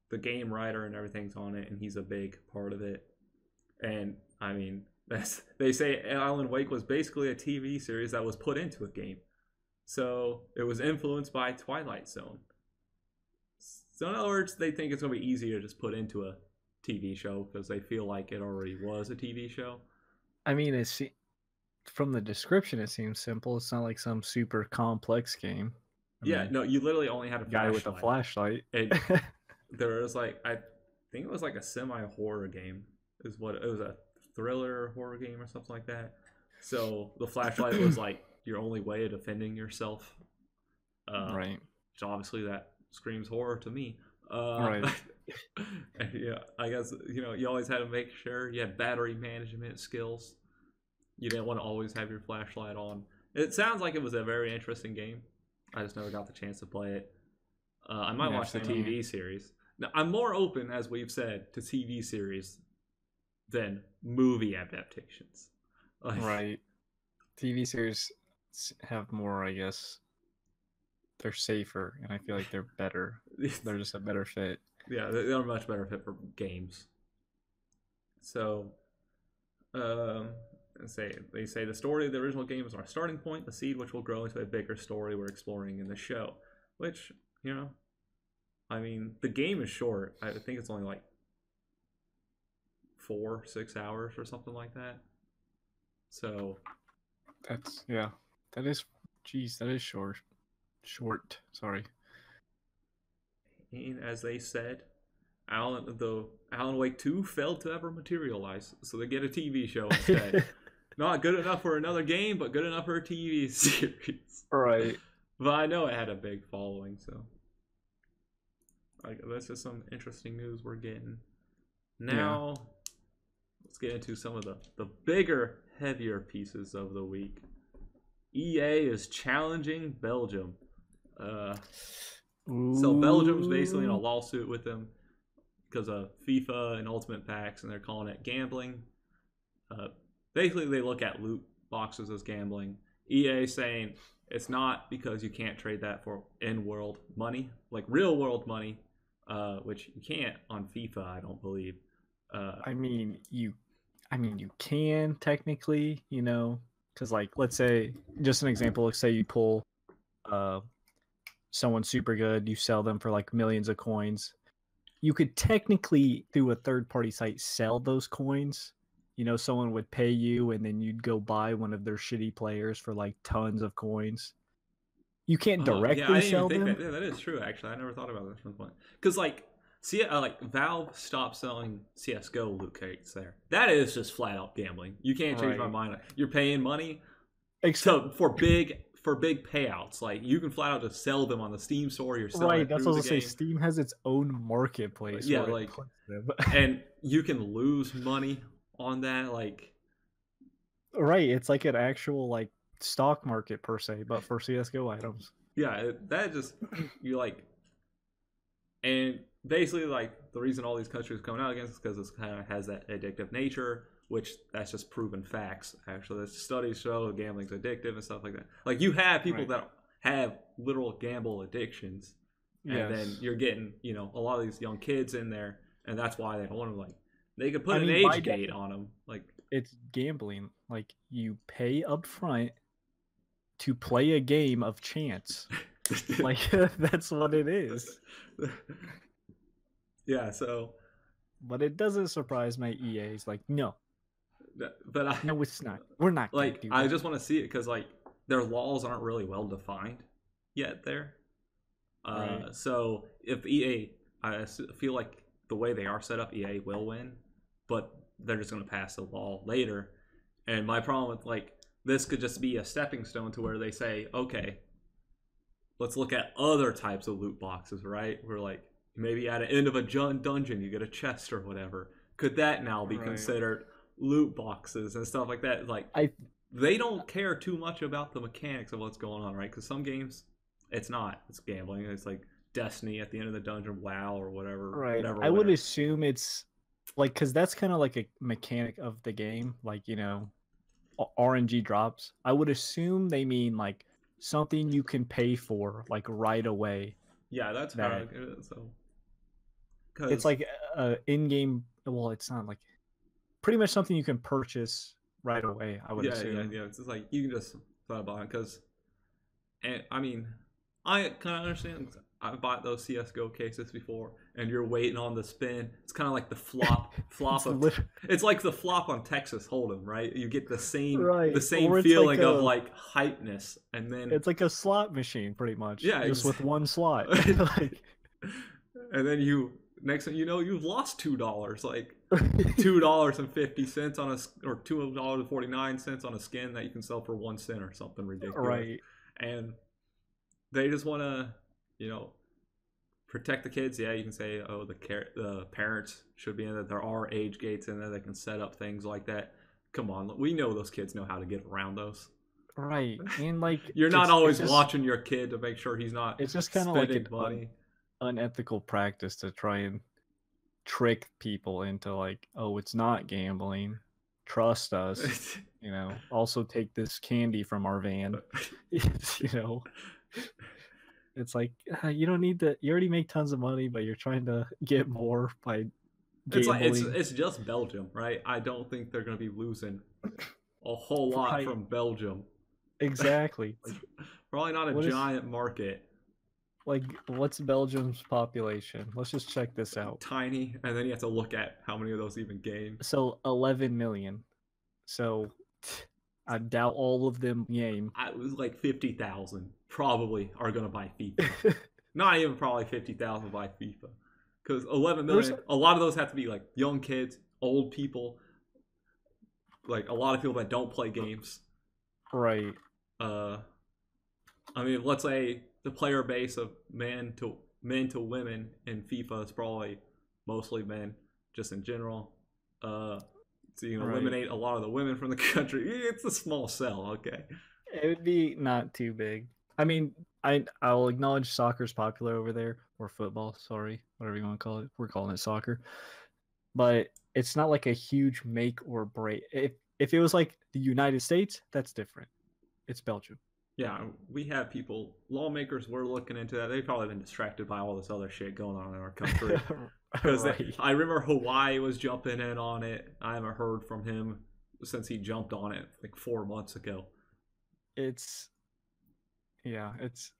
the game writer and everything's on it, and he's a big part of it. And, I mean, they say Alan Wake was basically a TV series that was put into a game. So it was influenced by Twilight Zone. So in other words, they think it's going to be easier to just put into a TV show because they feel like it already was a TV show. I mean, from the description, it seems simple. It's not like some super complex game. No, you literally only had a guy with a flashlight. There was like, I think it was like a semi-horror game. It was a thriller horror game or something like that. So the flashlight was like your only way of defending yourself. Right. So obviously that screams horror to me. Right. Yeah, I guess, you always had to make sure you had battery management skills. You didn't want to always have your flashlight on. It sounds like it was a very interesting game. I just never got the chance to play it. I might watch the TV series. Now, I'm more open, as we've said, to TV series than movie adaptations. Right. TV series have more, I guess. They're safer, and I feel like they're better. They're just a better fit. Yeah, they're a much better fit for games. So, they say the story of the original game is our starting point, the seed which will grow into a bigger story we're exploring in the show. Which, I mean, the game is short. I think it's only like 4-6 hours or something like that. So that is short. Sorry. And as they said, Alan Wake 2 failed to ever materialize, so they get a TV show instead. Not good enough for another game, but good enough for a TV series. Right. But I know it had a big following, so that's just some interesting news we're getting. Now, let's get into some of the bigger, heavier pieces of the week. EA is challenging Belgium. So Belgium's basically in a lawsuit with them because of FIFA and Ultimate Packs, and they're calling it gambling. Basically, they look at loot boxes as gambling. EA saying it's not because you can't trade that for in-world money, like real-world money, which you can't on FIFA, I don't believe. I mean, you can technically, because like, let's say, just an example, let's say you pull someone super good, you sell them for like millions of coins. You could technically, through a third-party site, sell those coins. Someone would pay you, and then you'd go buy one of their shitty players for like tons of coins. You can't directly sell them. That is true. Actually, I never thought about this from the point. Because like Valve stopped selling CS:GO loot crates there. That is just flat out gambling. You can't change my mind. You're paying money. So for big payouts, like you can flat out just sell them on the Steam store. You're selling Right, it that's through what I the was gonna say. game. Steam has its own marketplace Yeah, where it like, puts them. and you can lose money on that. Like, Right, it's like an actual like stock market per se, but for CS:GO items. yeah, that just you like, and basically like the reason all these countries are coming out against is because it kind of has that addictive nature, which that's just proven facts. Actually, the studies show gambling's addictive and stuff like that. Like you have people Right. that have literal gamble addictions, and then Yes. you're getting a lot of these young kids in there, and that's why they don't want to like. They could put I an mean, by age gate definition, on them, like. it's gambling. Like you pay up front to play a game of chance. Like that's what it is. Yeah, so But it doesn't surprise my EA's like, no, but no, it's not. We're not gonna like do I that. just want to see it because like their laws aren't really well defined yet there. Right. So if EA, I feel like the way they are set up, EA will win, but they're just going to pass a law later. And my problem with like this could just be a stepping stone to where they say, okay, let's look at other types of loot boxes, right? Where like maybe at the end of a dungeon you get a chest or whatever. Could that now be Right. considered loot boxes and stuff like that? Like I they don't care too much about the mechanics of what's going on, right? Because some games, it's not. It's gambling. It's like Destiny at the end of the dungeon, WoW or whatever. right. Whatever, I would whatever. assume it's like because that's kind of like a mechanic of the game, like RNG drops. I would assume they mean like something you can pay for like right away. Yeah, that's how I That get it. So, it's because like in-game. Well, it's not like pretty much something you can purchase right away. I would assume. yeah, it's just like you can just thought about it because, and I mean, I kind of understand. I bought those CS:GO cases before, and you're waiting on the spin. It's kind of like the flop It's of. lit- It's like the flop on Texas Hold'em, right? You get the same right, or it's feeling like of a like hypeness, and then it's like a slot machine, pretty much, yeah, just with one slot. Like, and then next thing you know, you've lost $2, like $2.50 on or $2.49 on a skin that you can sell for 1 cent or something ridiculous, right, and they just want to, protect the kids. Yeah, you can say, oh, the parents should be in that. There are age gates in there that can set up things like that. Come on, we know those kids know how to get around those. right, and like You're not always just, watching your kid to make sure he's not. It's just kind of like spending money. unethical practice to try and trick people into like, oh, it's not gambling. Trust us. Also take this candy from our van. It's like you don't need to. You already make tons of money, but you're trying to get more by gambling. It's like it's just Belgium, right? I don't think they're going to be losing a whole lot from Belgium. Exactly. Probably not a giant market. Like, what's Belgium's population? Let's just check this out. Tiny, and then you have to look at how many of those even game. So 11 million. So I doubt all of them game. It was like 50,000 probably are going to buy FIFA. Not even probably 50,000 buy FIFA. Because 11 million, a lot of those have to be like young kids, old people, like a lot of people that don't play games. Right. I mean, let's say the player base of men to women in FIFA is probably mostly men, just in general. So you can eliminate a lot of the women from the country. It's a small cell, okay. It would be not too big. I mean, I'll acknowledge soccer's popular over there, or football, sorry, whatever you want to call it. We're calling it soccer. But it's not like a huge make or break. If it was like the United States, that's different. It's Belgium. Yeah, we have lawmakers were looking into that. They've probably been distracted by all this other shit going on in our country. Because I remember Hawaii was jumping in on it. I haven't heard from him since he jumped on it like 4 months ago. I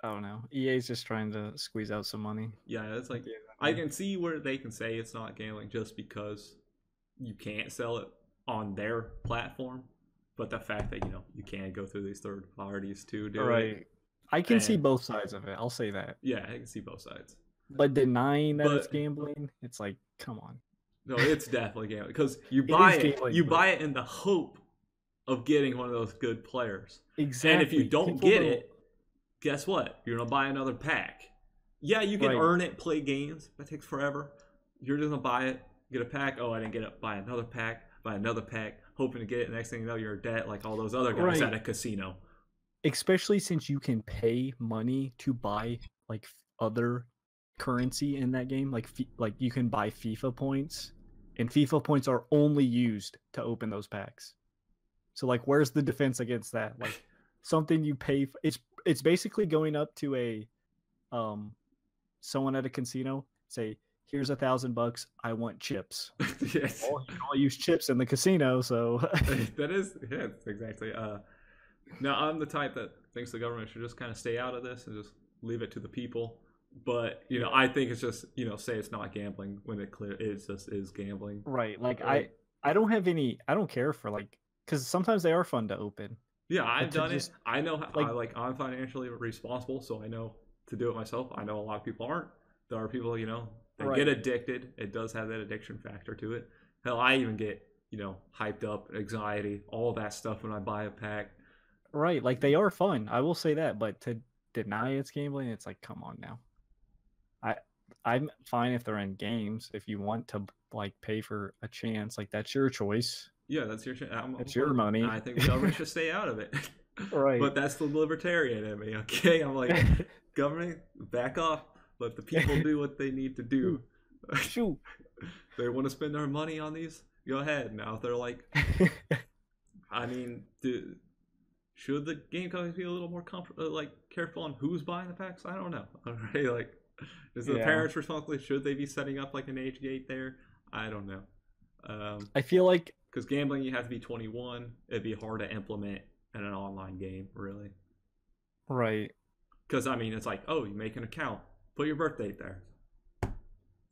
don't know. EA's just trying to squeeze out some money. Yeah, it's like, I can see where they can say it's not gambling just because you can't sell it on their platform. But the fact that, you can go through these third parties to do it. I can see both sides of it. I'll say that. Yeah, I can see both sides. But denying that it's gambling, it's like, come on. No, it's definitely gambling. Because you buy it in the hope of getting one of those good players. Exactly. And if you don't People get it, guess what? You're gonna buy another pack. Yeah, you can earn it, play games. That takes forever. You're just gonna buy it, get a pack. Oh, I didn't get it. Buy another pack. Buy another pack. Hoping to get it. Next thing you know, you're in debt like all those other guys at a casino. Especially since you can pay money to buy like other currency in that game, like you can buy FIFA points, and FIFA points are only used to open those packs. So like, where's the defense against that? Like something you pay for, it's basically going up to a someone at a casino, say, here's $1,000, I want chips. Yes. Well, you can only use chips in the casino, so that is, yeah, exactly. Now I'm the type that thinks the government should just kind of stay out of this and just leave it to the people. But I think it's just say it's not gambling when it just is gambling. Right. Like I don't care for because sometimes they are fun to open. Yeah, I've done it. I know I'm financially responsible, so I know to do it myself. I know a lot of people aren't. There are people they get addicted. It does have that addiction factor to it. Hell, I even get hyped up, anxiety, all that stuff when I buy a pack. Right, like they are fun. I will say that, but to deny it's gambling, it's like, come on now. I'm fine if they're in games. If you want to pay for a chance, that's your choice. Yeah, that's your it's your money. I think the government should stay out of it. Right. But that's the libertarian in me. Okay, I'm like, government, back off. Let the people do what they need to do. Shoot. They want to spend their money on these? Go ahead. Now if they're like, I mean, should the game companies be a little more careful on who's buying the packs? I don't know. Alright, is the parents responsible? Should they be setting up an age gate there? I don't know. I feel like because gambling, you have to be 21. It'd be hard to implement in an online game, really. Right. Because it's like, oh, you make an account, put your birth date there.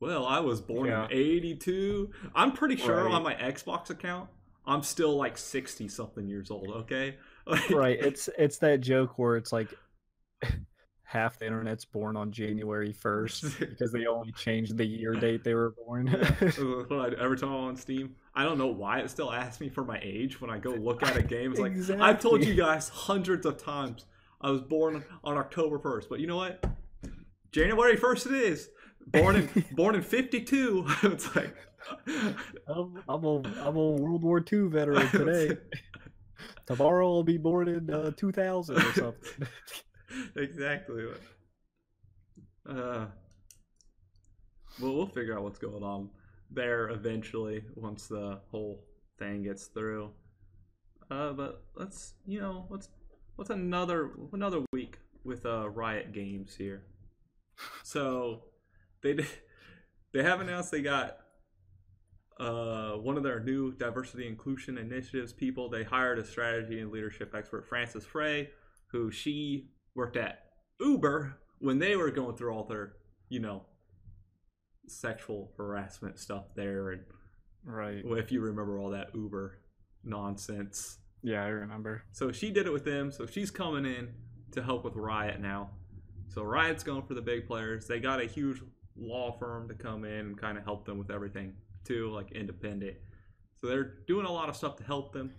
Well, I was born in 82. I'm pretty sure on my Xbox account, I'm still 60 something years old. Okay. Right. It's that joke where it's like half the internet's born on January 1st because they only changed the year date they were born. Every time I'm on Steam, I don't know why it still asks me for my age when I go look at a game. It's exactly. I've told you guys hundreds of times I was born on October 1st, but you know what? January 1st it is. Born in 52. It's like I'm a World War II veteran today. Tomorrow I'll be born in 2000 or something. Exactly. Well, we'll figure out what's going on there eventually once the whole thing gets through. But let's another week with Riot Games here. So they have announced they got one of their new diversity inclusion initiatives people. They hired a strategy and leadership expert, Frances Frey, who she worked at Uber when they were going through all their sexual harassment stuff there, and if you remember all that Uber nonsense. Yeah, I remember. So she did it with them, so she's coming in to help with Riot now. So Riot's going for the big players. They got a huge law firm to come in and kind of help them with everything too, independent. So they're doing a lot of stuff to help them.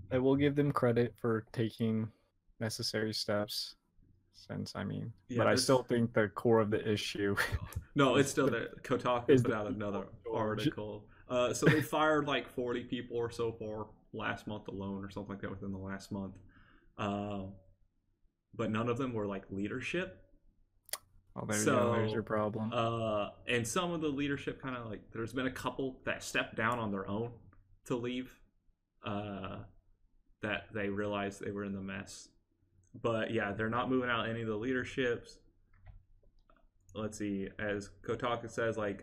I will give them credit for taking necessary steps. But I still think the core of the issue. No, it's still there. Kotaku put out another article. So they fired 40 people or so far last month alone, or something like that within the last month. But none of them were leadership. Oh, there's your problem. And some of the leadership kind of there's been a couple that stepped down on their own to leave. That they realized they were in the mess. But yeah, they're not moving out any of the leaderships. Let's see, as Kotaku says, I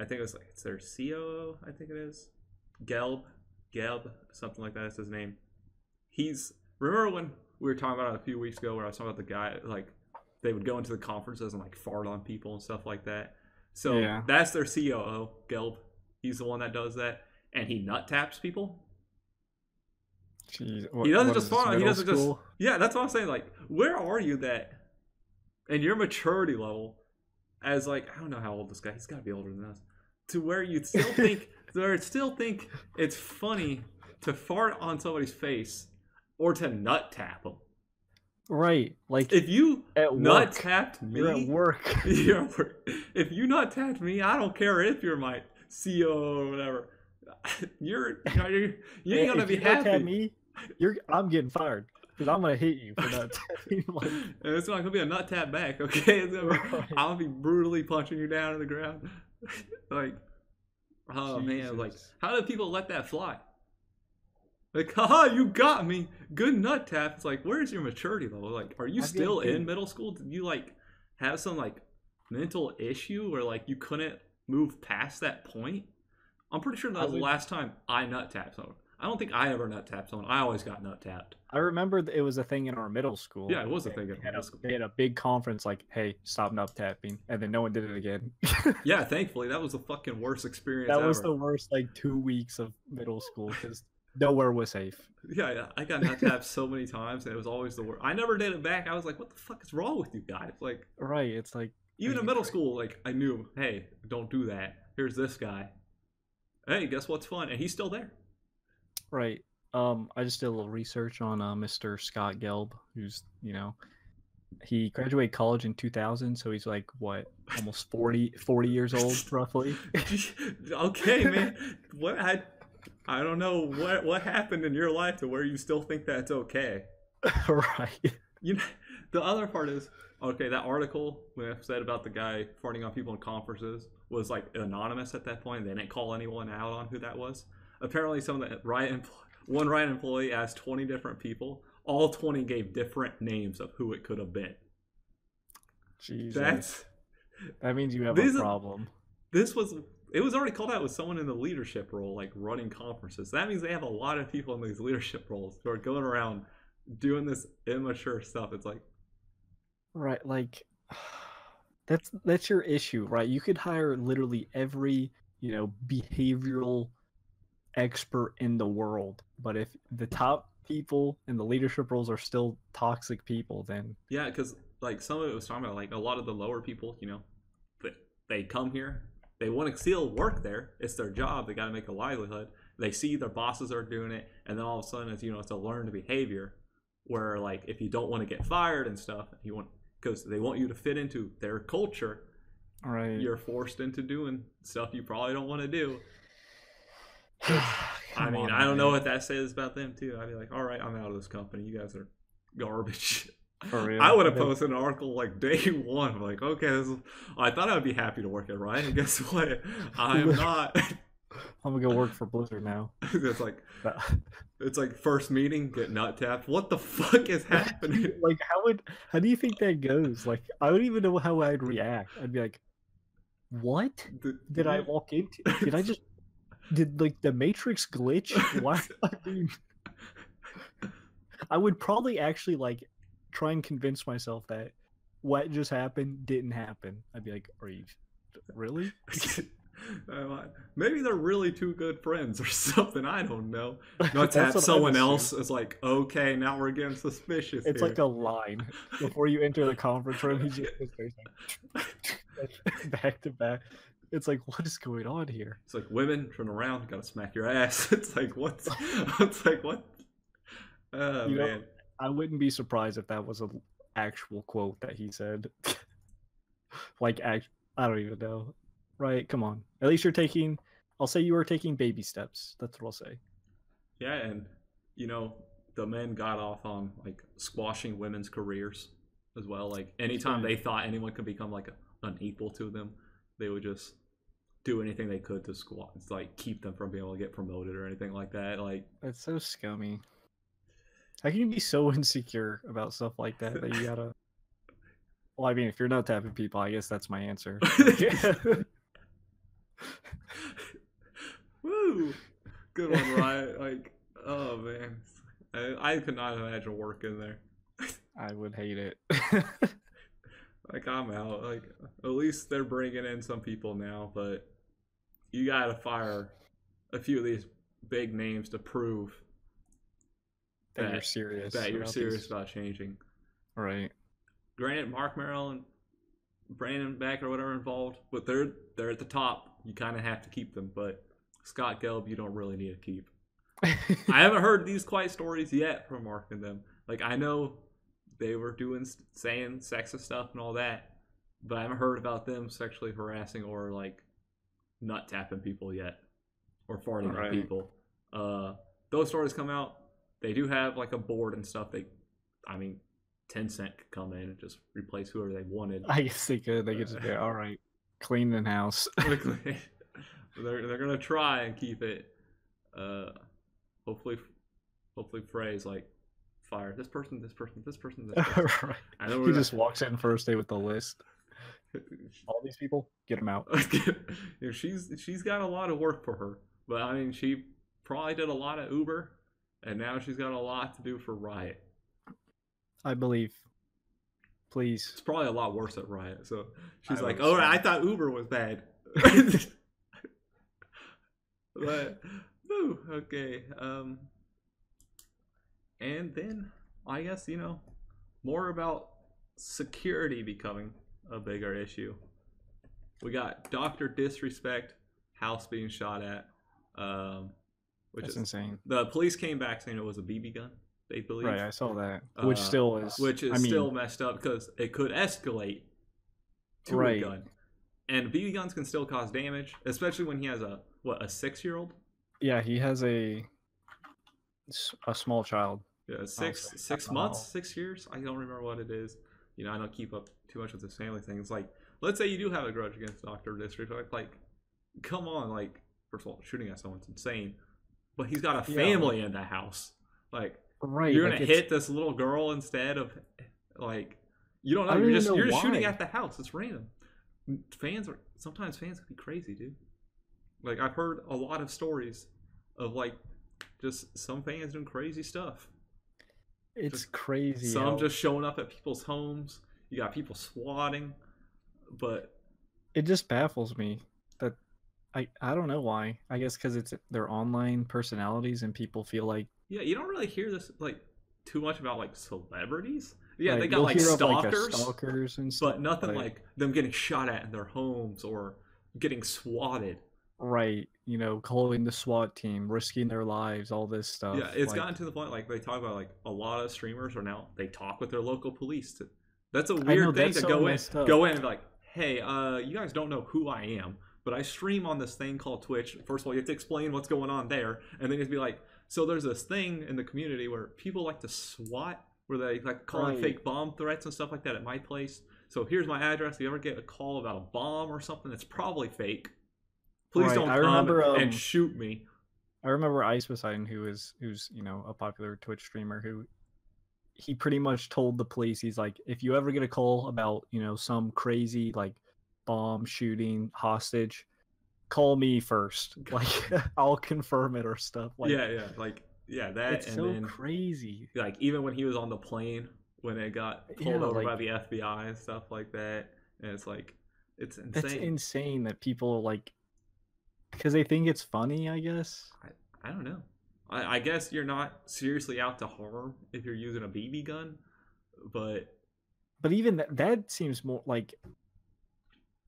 think it's their COO, I think it is. Geb, something like that is his name. Remember when we were talking about it a few weeks ago where I was talking about the guy, they would go into the conferences and fart on people and stuff like that. So that's their COO, Geb. He's the one that does that. And he nut taps people. Jeez, he doesn't just fart. He doesn't just. Yeah, that's what I'm saying. Where are you that, and your maturity level, as like I don't know how old this guy. He's got to be older than us. To where you still think it's funny to fart on somebody's face or to nut tap them. Right, like If you at nut work. tapped me, You're at work. you're at work. If you nut tapped me, I don't care if you're my CEO or whatever. You ain't gonna If be you nut happy. tap me, I'm getting fired because I'm gonna hit you for nut tapping. Like, And it's not gonna be a nut tap back, okay? It's gonna be, Right. I'm gonna be brutally punching you down to the ground. Like, oh man, like, Jesus. how do people let that fly? Like, haha, you got me. Good nut tap. It's like, where's your maturity level? Like, are you I feel still like in middle school? Did you like have some like mental issue where like you couldn't move past that point? I'm pretty sure that was the last time I nut tapped someone. I don't think I ever nut tapped someone. I always got nut tapped. I remember it was a thing in our middle school. Yeah, it was a thing in They had middle school. They had a big conference like, "Hey, stop nut tapping," and then no one did it again. Yeah, thankfully that was the fucking worst experience That ever. was the worst like 2 weeks of middle school because nowhere was safe. Yeah, I got nut tapped so many times, and it was always the worst. I never did it back. I was like, "What the fuck is wrong with you guys?" Like, Right, it's like even are in you middle crazy? school, like I knew, hey, don't do that. Here's this guy. Hey, guess what's fun? And he's still there. Right. I just did a little research on Mr. Scott Gelb, who's he graduated college in 2000, so he's like what, almost 40 years old roughly. Okay, man. What I don't know what happened in your life to where you still think that's okay. Right. You know, the other part is okay. That article when I said about the guy farting on people in conferences was like anonymous at that point. They didn't call anyone out on who that was. Apparently, some of the one Riot employee asked 20 different people. All 20 gave different names of who it could have been. Jesus. That means you have These a are- problem. It was already called out with someone in the leadership role, like running conferences. That means they have a lot of people in these leadership roles who are going around doing this immature stuff. It's like, Right, like that's your issue, right? You could hire literally every, behavioral expert in the world, but if the top people in the leadership roles are still toxic people, then yeah, because like some of it was talking about like a lot of the lower people, they come here, they want to still work there. It's their job. They got to make a livelihood. They see their bosses are doing it, and then all of a sudden, it's a learned behavior. Where like if you don't want to get fired and stuff, because they want you to fit into their culture, right. you're forced into doing stuff you probably don't want to do. I mean, I don't know what that says about them too. I'd be like, all right, I'm out of this company. You guys are garbage. For real. I would have posted an article like day one. I'm like, okay, I thought I would be happy to work at Riot. And guess what? I am not. I'm gonna go work for Blizzard now. It's like first meeting, get nut tapped. What the fuck is happening? Like how do you think that goes? Like I don't even know how I'd react. I'd be like, what did I walk into? Did like the Matrix glitch? Why? I would probably actually like try and convince myself that what just happened didn't happen. I'd be like, are you really? Maybe they're really two good friends or something. I don't know. Not to have someone else is like, okay, now we're getting suspicious. It's here. like a line before you enter the conference room. He's just like back to back. It's like, what is going on here? It's like women turn around, gotta smack your ass. It's like what? It's like what? Oh man. I wouldn't be surprised if that was an actual quote that he said. Like, I don't even know. Right? Come on. At least I'll say you are taking baby steps. That's what I'll say. Yeah, and the men got off on like squashing women's careers as well. Like anytime they thought anyone could become like unequal to them, they would just do anything they could to like keep them from being able to get promoted or anything like that. Like that's so scummy. How can you be so insecure about stuff like that you gotta? Well, I mean, if you're not tapping people, I guess that's my answer. Woo! Good one, Riot. Like, oh man, I could not imagine working there. I would hate it. Like I'm out. Like at least they're bringing in some people now, but you gotta fire a few of these big names to prove that you're serious. That you're serious about changing. Right. Granted, Mark Maryland, Brandon Beck or whatever involved, but they're at the top. You kind of have to keep them, but Scott Gelb, you don't really need to keep. I haven't heard these quite stories yet from Mark and them. Like, I know they were saying sexist stuff and all that, but I haven't heard about them sexually harassing or like nut tapping people yet, or farting on people. Those stories come out. They do have like a board and stuff. Tencent could come in and just replace whoever they wanted. I guess they could. They could just be all right, clean the house. They're gonna try and keep it. Hopefully Frey's like fire this person. Right. I know he just walks in first day with the list. All these people, get them out. She's got a lot of work for her, but I mean, she probably did a lot of Uber, and now she's got a lot to do for Riot. I believe. Please. It's probably a lot worse at Riot. So she's like, "Oh, I thought Uber was bad." But okay. And then I guess more about security becoming a bigger issue. We got DrDisRespect house being shot at, which is insane. The police came back saying it was a BB gun. They believe. Right, I saw that. Which still is. Still messed up because it could escalate to a gun, and BB guns can still cause damage, especially when he has a 6-year-old. Yeah, he has a small child. Yeah, 6 months, 6 years. I don't remember what it is. I don't keep up too much with this family thing. It's like, let's say you do have a grudge against DrDisRespect. Like, come on. Like, first of all, shooting at someone's insane. But he's got a family in the house. Like, you're going to hit this little girl instead of, like, you don't know. You're just shooting at the house. It's random. Sometimes fans can be crazy, dude. Like, I've heard a lot of stories of, like, just some fans doing crazy stuff. It's crazy. Some just showing up at people's homes. You got people swatting, but it just baffles me that I don't know why. I guess because it's their online personalities and people feel like you don't really hear this like too much about like celebrities. Yeah, like, they got like stalkers, and stuff, but nothing like them getting shot at in their homes or getting swatted. Right, calling the SWAT team, risking their lives, all this stuff. Yeah, it's gotten to the point like they talk about like a lot of streamers are now they talk with their local police. That's a weird thing to go in and be like, hey, you guys don't know who I am, but I stream on this thing called Twitch. First of all, you have to explain what's going on there, and then you have to be like, so there's this thing in the community where people like to SWAT, where they like calling fake bomb threats and stuff like that at my place. So here's my address. If you ever get a call about a bomb or something that's probably fake, please don't come and shoot me. I remember Ice Poseidon, who's a popular Twitch streamer, who he pretty much told the police, he's like, if you ever get a call about some crazy like bomb shooting hostage, call me first. Like I'll confirm it or stuff. Like that. It's so crazy. Like even when he was on the plane when it got pulled over by the FBI and stuff like that, and it's like it's insane. It's insane that people like. Because they think it's funny, I guess. I don't know. I guess you're not seriously out to harm if you're using a BB gun, but even that seems more like.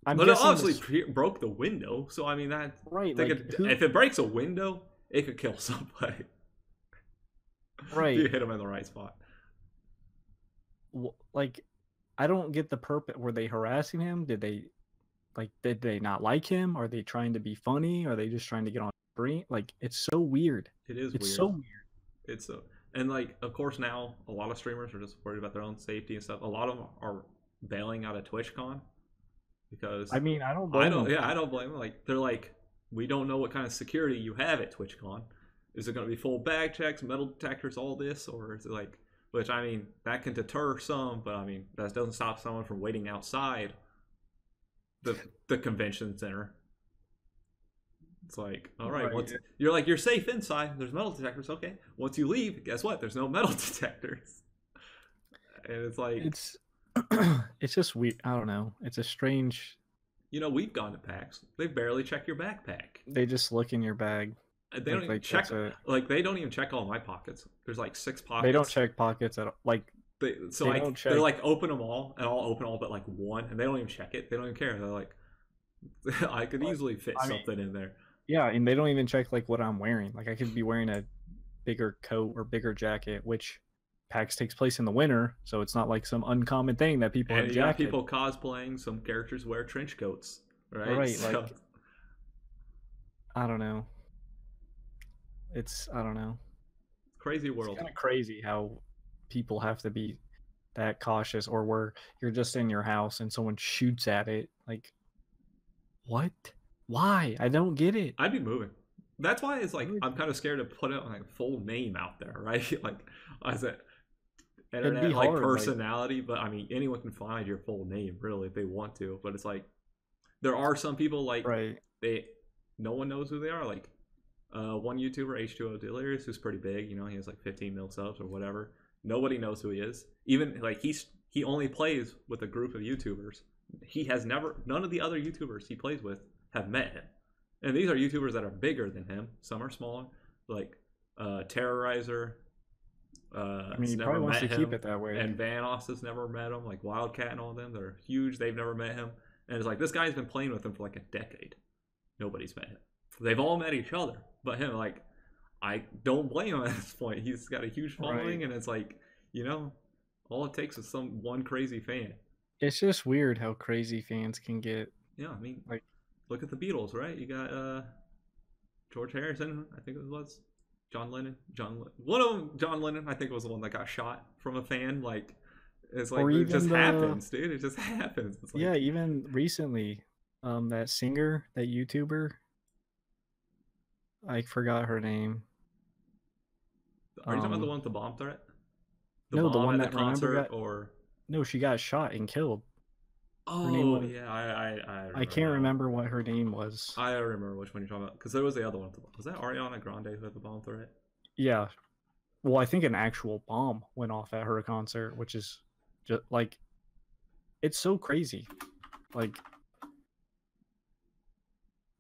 But it obviously broke the window, so I mean that if it breaks a window, it could kill somebody. Right. If you hit them in the right spot. Like, I don't get the purpose. Were they harassing him? Did they not like him? Are they trying to be funny? Are they just trying to get on screen? Like, it's so weird. It's weird. So weird. And like, of course, now a lot of streamers are just worried about their own safety and stuff. A lot of them are bailing out of TwitchCon because I mean, I don't blame them. Yeah, I don't blame them. Like, they're like, we don't know what kind of security you have at TwitchCon. Is it going to be full bag checks, metal detectors, all this, or is it like? Which I mean, that can deter some, but I mean, that doesn't stop someone from waiting outside the convention center. It's like, all right, you're safe inside. There's metal detectors. Okay, once you leave, guess what? There's no metal detectors. And it's like it's just weird. I don't know. It's a strange. We've gone to PAX. They barely check your backpack. They just look in your bag. They don't even check. Like they don't even check all my pockets. There's like 6 pockets. They don't check pockets at all. Like So They like don't check. they're like open them all, and I'll open all but like one, and they don't even check it. They don't even care. They're like, I could Like, easily fit I mean, something in there. yeah, and they don't even check like what I'm wearing. Like I could be wearing a bigger coat or bigger jacket, which PAX takes place in the winter, so it's not like some uncommon thing that people have And you got jackets. people cosplaying. Some characters wear trench coats, right? Right, So like I don't know. I don't know. crazy It's world. kind of crazy how people have to be that cautious, or where you're just in your house and someone shoots at it. Like, what? Why? I don't get it. I'd be moving. That's why it's I like would, I'm kind of scared to put it like full name out there, right? Like as an it'd be internet like hard. Like, personality, but I mean anyone can find your full name really if they want to. But it's like there are some people like right. no one knows who they are. Like one YouTuber H2O Delirious, who's pretty big. You know, he has like 15 mil subs or whatever. Nobody knows who he is. Even like he only plays with a group of YouTubers. He has never none of the other YouTubers he plays with have met him. And these are YouTubers that are bigger than him. Some are smaller, like Terrorizer. I mean, Has he never probably wants met to him, keep it that way. and Vanos has never met him. Like Wildcat and all them, they're huge. They've never met him, and it's like this guy's been playing with him for like a decade. Nobody's met him. They've all met each other, but him. Like, I don't blame him at this point. He's got a huge following, Right. and it's like, you know, all it takes is some one crazy fan. It's just weird how crazy fans can get. Yeah, I mean, Like, look at the Beatles, right? You got George Harrison, I think it was. John Lennon. One of them, John Lennon, I think was the one that got shot from a fan. Like, it's like, or it just even happens, dude. It just happens. It's like, yeah, even recently, that singer, that YouTuber, I forgot her name. Are you talking about the one with the bomb threat? No, the bomb one at that remember got or no, she got shot and killed. Her name oh was yeah, I can't remember what her name was. I remember which one you're talking about because there was the other one. Was that Ariana Grande who had the bomb threat? Yeah. Well, I think an actual bomb went off at her concert, which is just like it's so crazy. Like,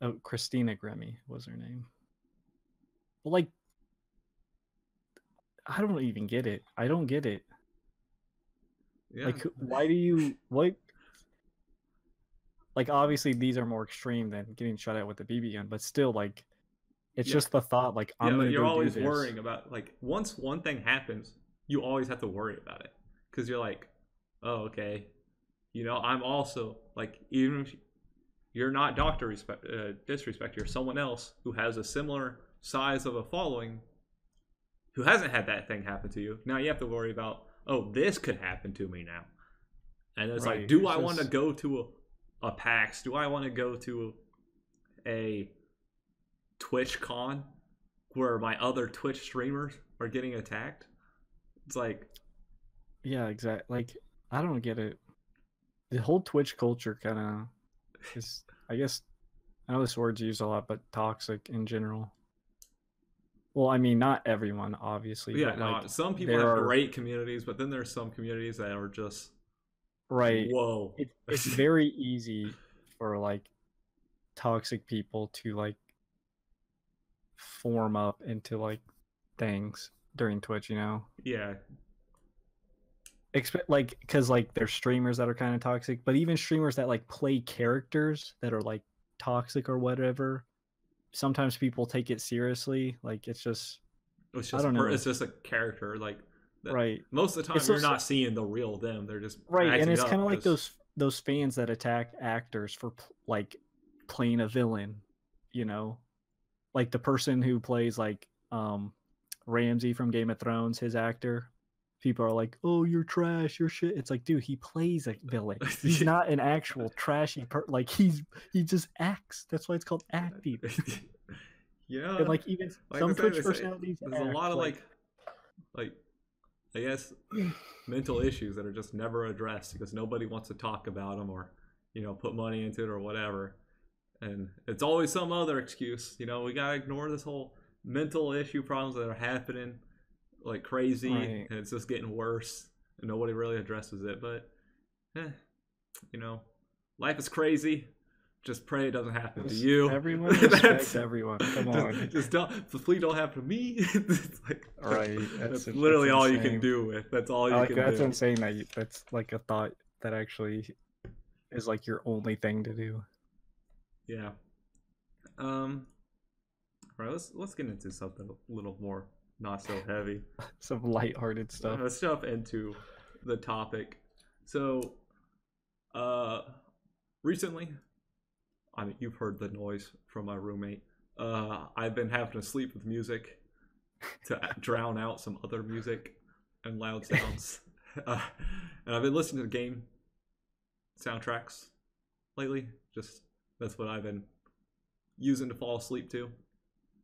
oh, Christina Grimmie was her name. But like, I don't even get it. I don't get it. Yeah. Like, why do you what? Like, obviously these are more extreme than getting shot at with a BB gun, but still, like, it's Yeah. just the thought. Like, I'm gonna you're go always do this. worrying about like once one thing happens, you always have to worry about it because you're like, oh okay, you know, I'm also like even if you're not DrDisrespect, you're someone else who has a similar size of a following who hasn't had that thing happen to you. Now you have to worry about, oh, this could happen to me now. And it's Right, like, do it's I want to just- go to a PAX? Do I want to go to a Twitch con where my other Twitch streamers are getting attacked? It's like, Yeah, exactly. Like, I don't get it. The whole Twitch culture kind of is, I guess, I know this word's used a lot, but toxic in general. Well, I mean, not everyone, obviously. yeah, but no, like, some people there have are great communities, but then there's some communities that are just, right. whoa. It's very easy for like toxic people to like form up into like things during Twitch, you know? Yeah, Expect like because like there's streamers that are kind of toxic, but even streamers that like play characters that are like toxic or whatever, sometimes people take it seriously. Like it's just it's I just don't know. it's just a character. Like that, Right. most of the time, It's you're those- not seeing the real them. They're just Right, and acting it's up kind of like 'cause- those fans that attack actors for like playing a villain, you know, like the person who plays like Ramsay from Game of Thrones, his actor. People are like, "Oh, you're trash, you're shit." It's like, dude, he plays a villain. He's not an actual trashy like he just acts. That's why it's called acting. Yeah, And like even like some I said, Twitch there's personalities a act lot of like I guess mental issues that are just never addressed because nobody wants to talk about them or put money into it or whatever, and it's always some other excuse. We gotta ignore this whole mental issue problems that are happening like crazy, Right. and it's just getting worse, and nobody really addresses it. But life is crazy. Just pray it doesn't happen to Just you. everyone respect everyone. Come on. Just don't. Please don't happen to me. It's like, Right. That's literally that's all you can insane. do with. That's all you I like can that's do. insane that that's like a thought that actually is like your only thing to do. Yeah. All right. Let's get into something a little more not so heavy. Some lighthearted stuff. Let's jump into the topic. So, recently, I mean, you've heard the noise from my roommate. I've been having to sleep with music to drown out some other music and loud sounds. And I've been listening to game soundtracks lately. Just that's what I've been using to fall asleep to.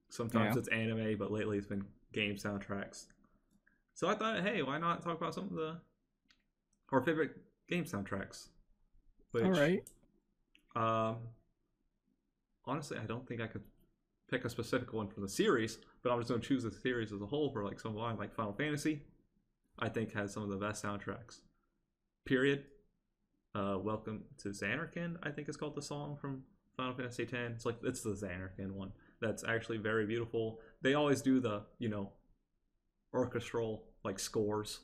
Sometimes it's anime, but lately it's been game soundtracks. So I thought, hey, why not talk about some of our favorite game soundtracks? Which, all right. Honestly, I don't think I could pick a specific one for the series, but I'm just going to choose the series as a whole for like some of mine, like Final Fantasy. I think has some of the best soundtracks. Period. Welcome to Xanarkand, I think is called the song from Final Fantasy X. It's the Xanarkand one. That's actually very beautiful. They always do the, orchestral like scores.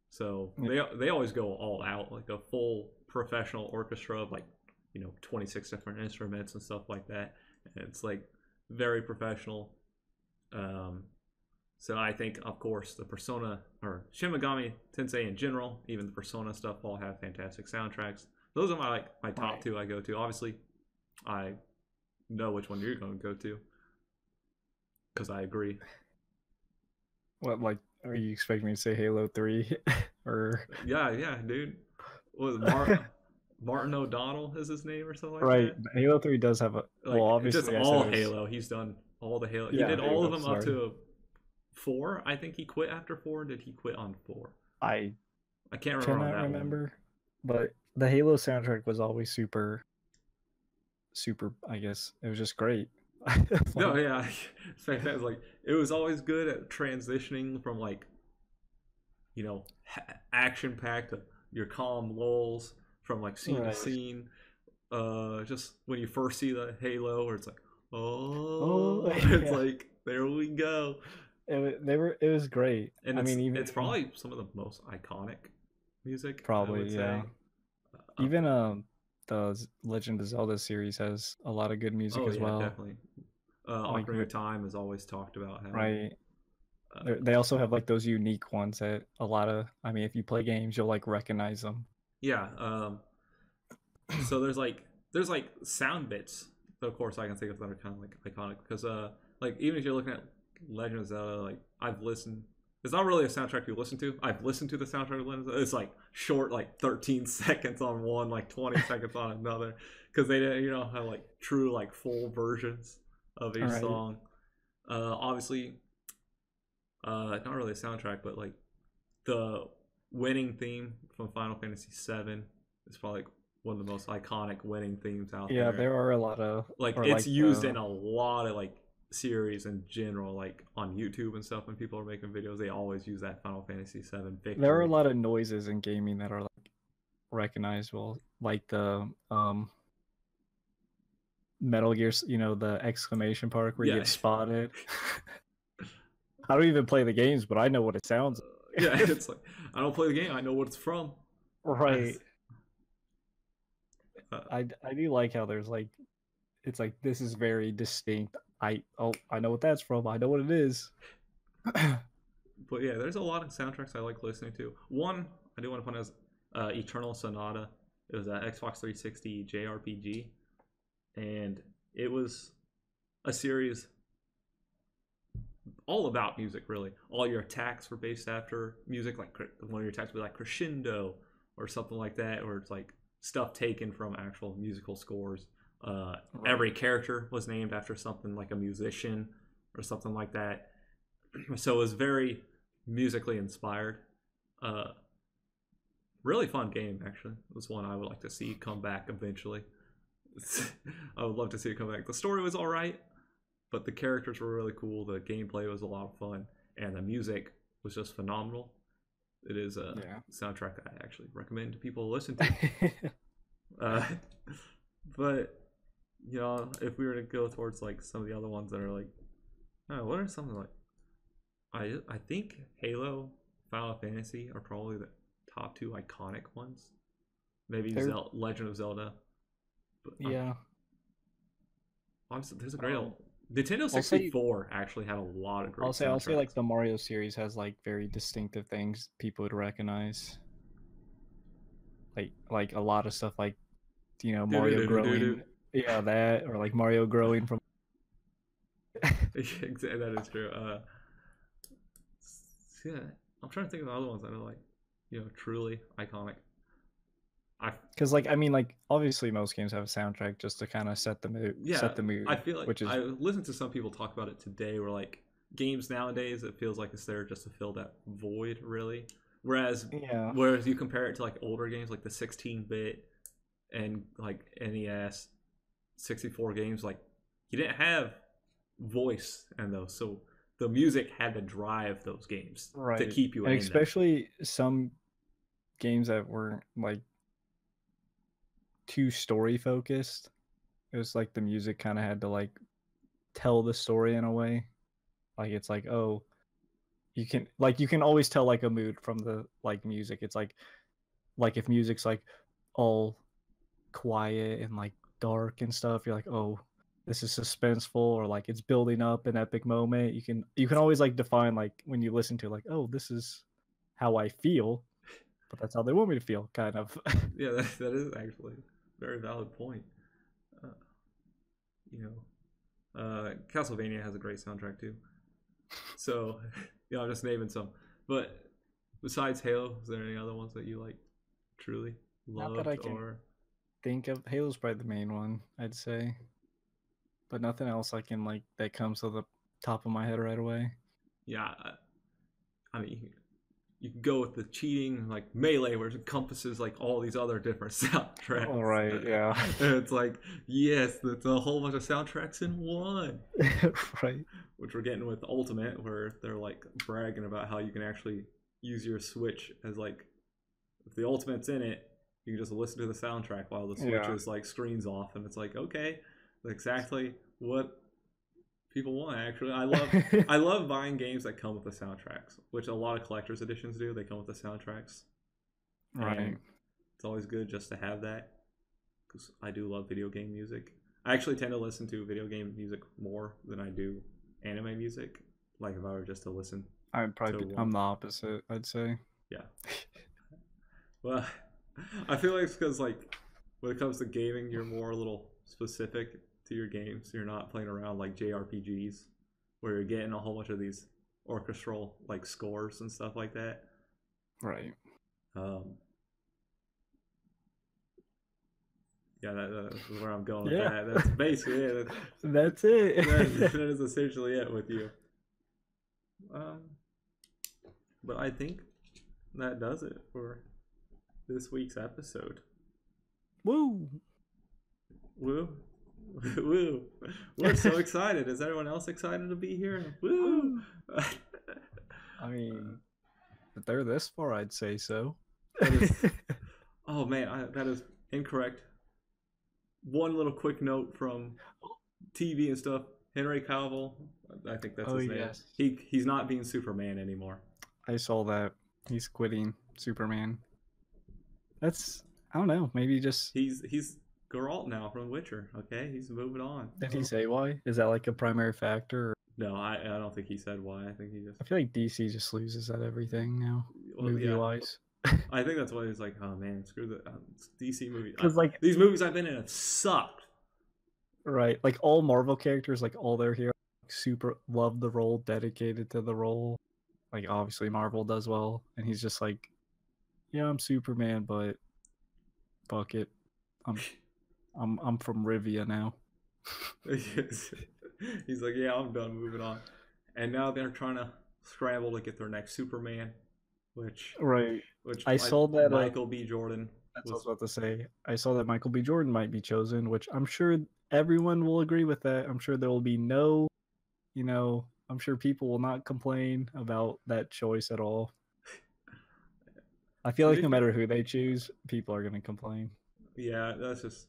So they always go all out, like a full professional orchestra of 26 different instruments and stuff like that. And it's like very professional. So I think, of course, the Persona or Shin Megami Tensei in general, even the Persona stuff, all have fantastic soundtracks. Those are my top two I go to. Obviously, I know which one you're going to go to because I agree. What, like, are you expecting me to say Halo 3? Or Yeah, dude. What was Martin O'Donnell is his name or something like that? Halo 3 does have obviously just all Halo. He's done all the Halo. Yeah, he did all of them sorry. up to 4. I think he quit after 4. Did he quit on 4? I can't remember. But the Halo soundtrack was always super, I guess. It was just great. No, yeah. It was always good at transitioning from action packed to your calm lulls from scene to scene. Just when you first see the Halo, where it's like, it's like, there we go. It was great. And it's probably some of the most iconic music. Probably, I would say. Even the Legend of Zelda series has a lot of good music as well. Definitely. Ocarina of Time is always talked about how. Right. They also have those unique ones that a lot of. I mean, if you play games, you'll recognize them. Yeah. So there's sound bits. But of course, I can think of that are kind of iconic because even if you're looking at Legend of Zelda, I've listened. It's not really a soundtrack you listen to. I've listened to the soundtrack of Legend of Zelda. It's short, 13 seconds on one, 20 seconds on another, because they didn't, have true full versions of each song. Obviously, not really a soundtrack, but the winning theme from Final Fantasy VII is probably one of the most iconic winning themes out there. Yeah, there are a lot of it's used in a lot of series in general, on YouTube and stuff. When people are making videos, they always use that Final Fantasy VII victory. There are a lot of noises in gaming that are recognizable, like the Metal Gear, the exclamation part where you get spotted. I don't even play the games, but I know what it sounds like. Yeah, it's I don't play the game, I know what it's from. Right. I do like how there's it's this is very distinct. I know what that's from. I know what it is. But yeah, there's a lot of soundtracks I like listening to. One I do want to point out is Eternal Sonata. It was an Xbox 360 JRPG, and it was a series all about music, really. All your attacks were based after music, one of your attacks would be crescendo or something like that, or it's stuff taken from actual musical scores. Every character was named after something like a musician or something like that. So it was very musically inspired. Really fun game, actually. It was one I would like to see come back eventually. I would love to see it come back. The story was alright, but the characters were really cool. The gameplay was a lot of fun, and the music was just phenomenal. It is a soundtrack I actually recommend to people to listen to. But You know, if we were to go towards like some of the other ones that are like, I don't know, what are some of like? I think Halo, Final Fantasy are probably the top two iconic ones. Maybe Legend of Zelda. But Yeah. there's a great old Nintendo I'll say 64 actually had a lot of great I'll say like soundtracks. the Mario series has like very distinctive things people would recognize. Like a lot of stuff like Mario growing, yeah, that, or like Mario growing from That is true. Yeah, I'm trying to think of the other ones that are like, truly iconic. because like I mean like obviously most games have a soundtrack just to kind of set Yeah, the I mood, feel like which is I listened to some people talk about it today. Where like games nowadays, it feels like it's there just to fill that void, really. Whereas yeah, whereas you compare it to like older games, like the 16-bit and like NES 64 games, like you didn't have voice in those, so the music had to drive those games to right. keep you And in them. especially some games that were like too story focused. It was like the music kind of had to like tell the story in a way. Like it's like, oh, you can always tell like a mood from the like music. It's like if music's like all quiet and like dark and stuff, you're like, oh, this is suspenseful, or like it's building up an epic moment. You can always like define like when you listen to like, oh, this is how I feel, but that's how they want me to feel, kind of. Yeah, that is actually a very valid point. Uh, you Castlevania has a great soundtrack too. So, I'm just naming some. But besides Halo, is there any other ones that you like truly Not that I loved can or? think of. Halo's probably the main one, I'd say, but nothing else I can like that comes to the top of my head right away. Yeah, I mean, you can go with the cheating like Melee, where it encompasses like all these other different All soundtracks. right, yeah. And it's like, yes, that's a whole bunch of soundtracks in one. Right. Which we're getting with Ultimate, where they're like bragging about how you can actually use your Switch as like, if the Ultimate's in it, you can just listen to the soundtrack while the Switch Yeah. is like screens off, and it's like, okay, exactly what people want. Actually, I love buying games that come with the soundtracks, which a lot of collector's editions do. They come with the soundtracks, Right. and it's always good just to have that, because I do love video game music. I actually tend to listen to video game music more than I do anime music. Like if I were just to listen to I'm one. the opposite, I'd say. Yeah. Well, I feel like it's because like when it comes to gaming, you're more a little specific to your games. You're not playing around like JRPGs, where you're getting a whole bunch of these orchestral like scores and stuff like that. Right. Um, yeah, that's where I'm going with Yeah. that. That's basically it. That's it. That is essentially it with you. Um, but I think that does it for this week's episode. Woo. Woo. Woo. We're so excited. Is everyone else excited to be here? Woo. I mean, if they're this far, I'd say so. Oh man, that is incorrect. One little quick note from TV and stuff. Henry Cavill, I think that's his name. Yes. He's not being Superman anymore. I saw that. He's quitting Superman. That's, I don't know, maybe just He's Geralt now from Witcher. Okay, he's moving on. did he say why? Is that like a primary factor? Or... No, I don't think he said why. I think he just. I feel like DC just loses at everything now, Well, movie yeah. wise. I think that's why he's like, oh man, screw the DC movie. Because like these movies I've been in have sucked. right, like all Marvel characters, like all their heroes, super love the role, dedicated to the role. Like obviously Marvel does well, and he's just like, yeah, I'm Superman, but fuck it, I'm from Rivia now. He's like, yeah, I'm done, moving on. And now they're trying to scramble to get their next Superman, which right. I saw that Michael B. Jordan. That's what I was about to say. I saw that Michael B. Jordan might be chosen, which I'm sure everyone will agree with that. I'm sure there will be no, I'm sure people will not complain about that choice at all. I feel like no matter who they choose, people are going to complain. Yeah, that's just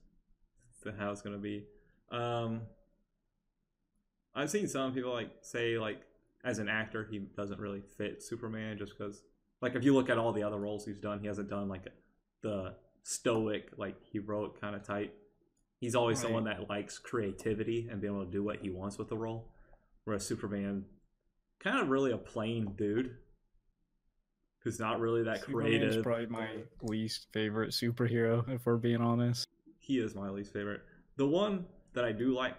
how it's going to be. Um, I've seen some people like say like as an actor he doesn't really fit Superman just because like if you look at all the other roles he's done, he hasn't done like the stoic like heroic kind of type. He's always Right. someone that likes creativity and being able to do what he wants with the role. Whereas Superman, kind of really a plain dude who's not really that Superman's creative. probably my least favorite superhero, if we're being honest. He is my least favorite. The one that I do like,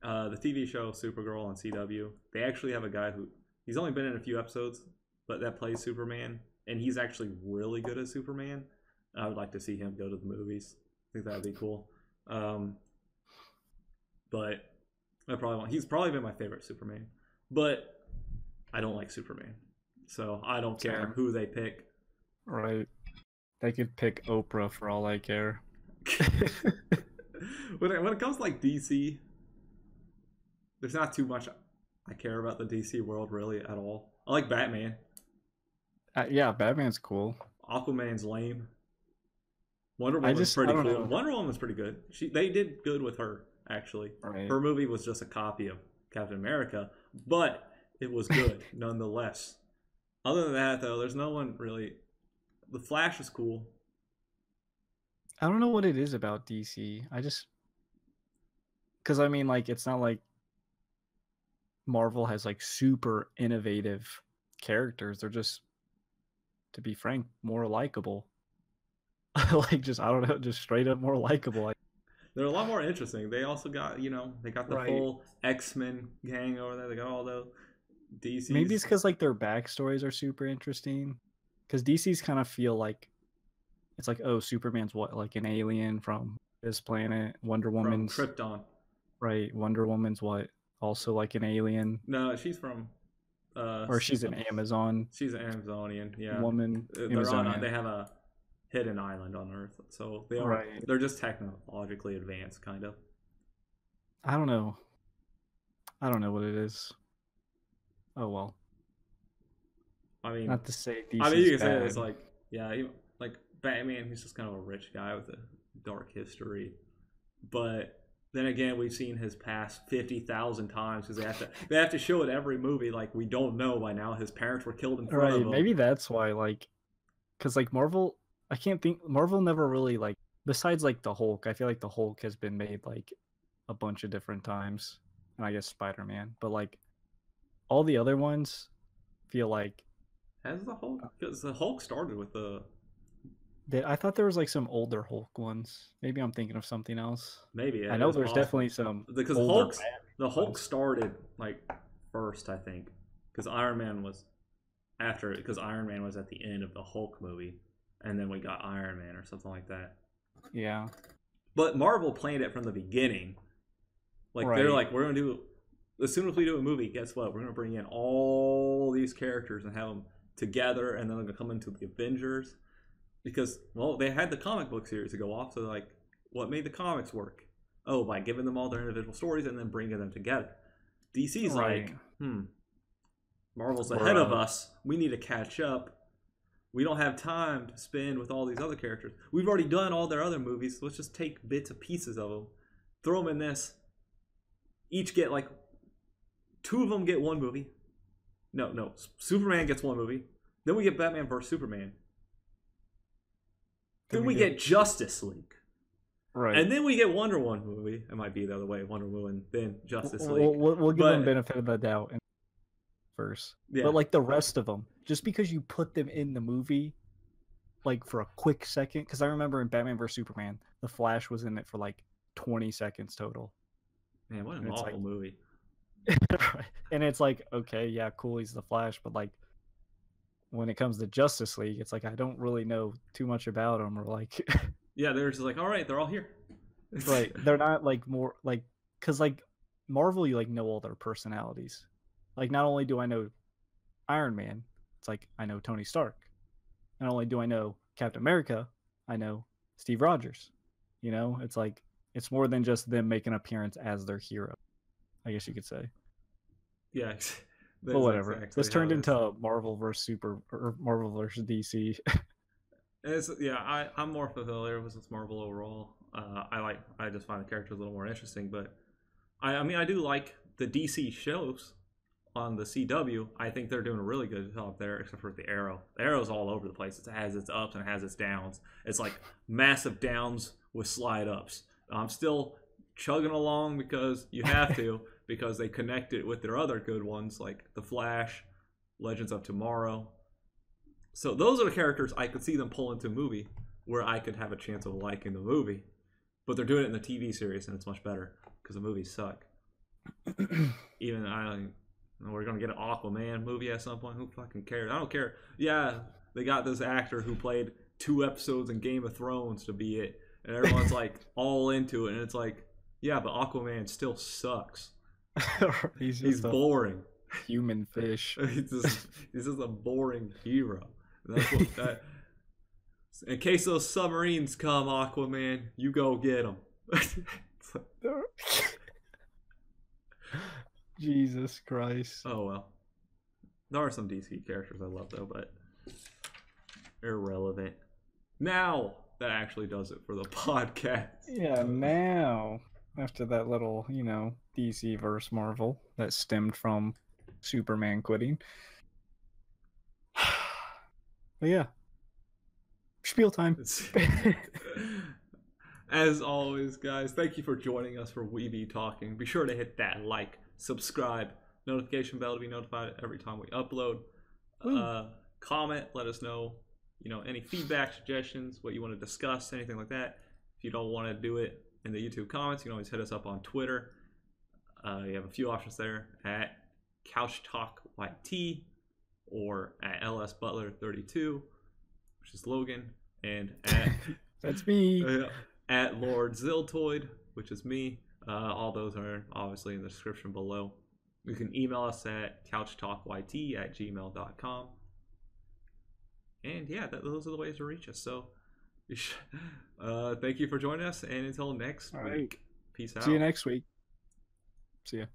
the TV show Supergirl on CW, they actually have a guy who he's only been in a few episodes, but that plays Superman, and he's actually really good at Superman. I would like to see him go to the movies. I think that'd be cool. But I probably won't. He's probably been my favorite Superman, but I don't like Superman, so I don't care Same. who they pick. Right. They could pick Oprah for all I care. When it comes to like DC, there's not too much I care about the DC world really at all. I like Batman. Yeah, Batman's cool. Aquaman's lame. Wonder Woman's pretty cool. Know. Wonder Woman's pretty good. They did good with her actually. Right. Her movie was just a copy of Captain America, but it was good nonetheless. Other than that, though, there's no one really. The Flash is cool. I don't know what it is about DC. Because I mean, like, it's not like Marvel has like super innovative characters. They're just, to be frank, more likable. Like, just, I don't know, just straight up more likable. They're a lot more interesting. They also got, they got the full X-Men gang over there. They got all the DC's. Maybe it's because like their backstories are super interesting. Because DC's kind of feel like it's like, oh, Superman's what, like an alien from this planet. Wonder Woman's from Krypton. Right. Wonder Woman's what, also like an alien. No, she's from. Or she's an Amazon. She's an Amazonian. Yeah. Woman. They have a hidden island on Earth, so they are. Right. They're just technologically advanced, kind of. I don't know. I don't know what it is. Oh well. I mean, not to say DC's I mean, you can bad. say it's like, yeah, like Batman. He's just kind of a rich guy with a dark history, but then again, we've seen his past 50,000 times because they have to show it every movie. Like we don't know by now his parents were killed in front of him. Maybe that's why, like, because like Marvel, I can't think Marvel never really like besides like the Hulk. I feel like the Hulk has been made like a bunch of different times, and I guess Spider-Man, but like all the other ones feel like has the Hulk because the Hulk started with the. I thought there was like some older Hulk ones. Maybe I'm thinking of something else. Maybe I know there's definitely some because the Hulk started like first, I think, because Iron Man was after because Iron Man was at the end of the Hulk movie, and then we got Iron Man or something like that. Yeah, but Marvel planned it from the beginning. Like they're like, we're gonna do as soon as we do a movie. Guess what? We're gonna bring in all these characters and have them together, and then they're gonna come into the Avengers. Because, well, they had the comic book series to go off, so, like, what made the comics work? Oh, by giving them all their individual stories and then bringing them together. DC's like, Marvel's ahead of us. We need to catch up. We don't have time to spend with all these other characters. We've already done all their other movies, so let's just take bits and pieces of them, throw them in this. Each get, like, 2 of them get one movie. No. Superman gets one movie. Then we get Batman vs. Superman. Then we get Justice League. Right. And then we get Wonder Woman movie. It might be the other way. Wonder Woman, then Justice League. We'll give them benefit of the doubt first. Yeah. But like the rest of them, just because you put them in the movie, like for a quick second, because I remember in Batman vs. Superman, the Flash was in it for like 20 seconds total. Man, what an awful movie. And it's like, okay, yeah, cool, he's the Flash, but like, when it comes to Justice League, it's like I don't really know too much about them, or like yeah, they're just like, all right, they're all here. Right. They're not like more like because like Marvel, you like know all their personalities. Like not only do I know Iron Man, it's like I know Tony Stark. Not only do I know Captain America, I know Steve Rogers. You know, it's like it's more than just them making an appearance as their hero, I guess you could say. Yeah. But whatever. Exactly this turned into Marvel versus Marvel versus DC. I'm more familiar with Marvel overall. I just find the characters a little more interesting, but I mean, I do like the DC shows on the CW. I think they're doing a really good job there, except for the Arrow. The Arrow's all over the place. It has its ups and it has its downs. It's like massive downs with slide ups. I'm still chugging along because you have to, because they connect it with their other good ones like The Flash, Legends of Tomorrow. So those are the characters I could see them pull into a movie where I could have a chance of liking the movie. But they're doing it in the TV series, and it's much better because the movies suck. Even we're gonna get an Aquaman movie at some point. Who fucking cares? I don't care. Yeah, they got this actor who played 2 episodes in Game of Thrones to be it, and everyone's like all into it. And it's like, yeah, but Aquaman still sucks. He's boring. Human fish. He's just a boring hero. That's what that. In case those submarines come, Aquaman, you go get them. Jesus Christ. Oh well. There are some DC characters I love though, but irrelevant. Now that actually does it for the podcast. Yeah, now after that little, DC versus Marvel that stemmed from Superman quitting. But yeah. Spiel time. As always, guys, thank you for joining us for We Be Talking. Be sure to hit that like, subscribe, notification bell to be notified every time we upload. Comment, let us know, any feedback, suggestions, what you want to discuss, anything like that. If you don't want to do it in the YouTube comments, you can always hit us up on Twitter. You have a few options there at Couch Talk YT or at LS Butler 32, which is Logan, and at that's me. At Lord Ziltoid, which is me. All those are obviously in the description below. You can email us at couchtalkyt@gmail.com. And yeah, those are the ways to reach us. So thank you for joining us, and until next week, peace out. See you next week. See ya.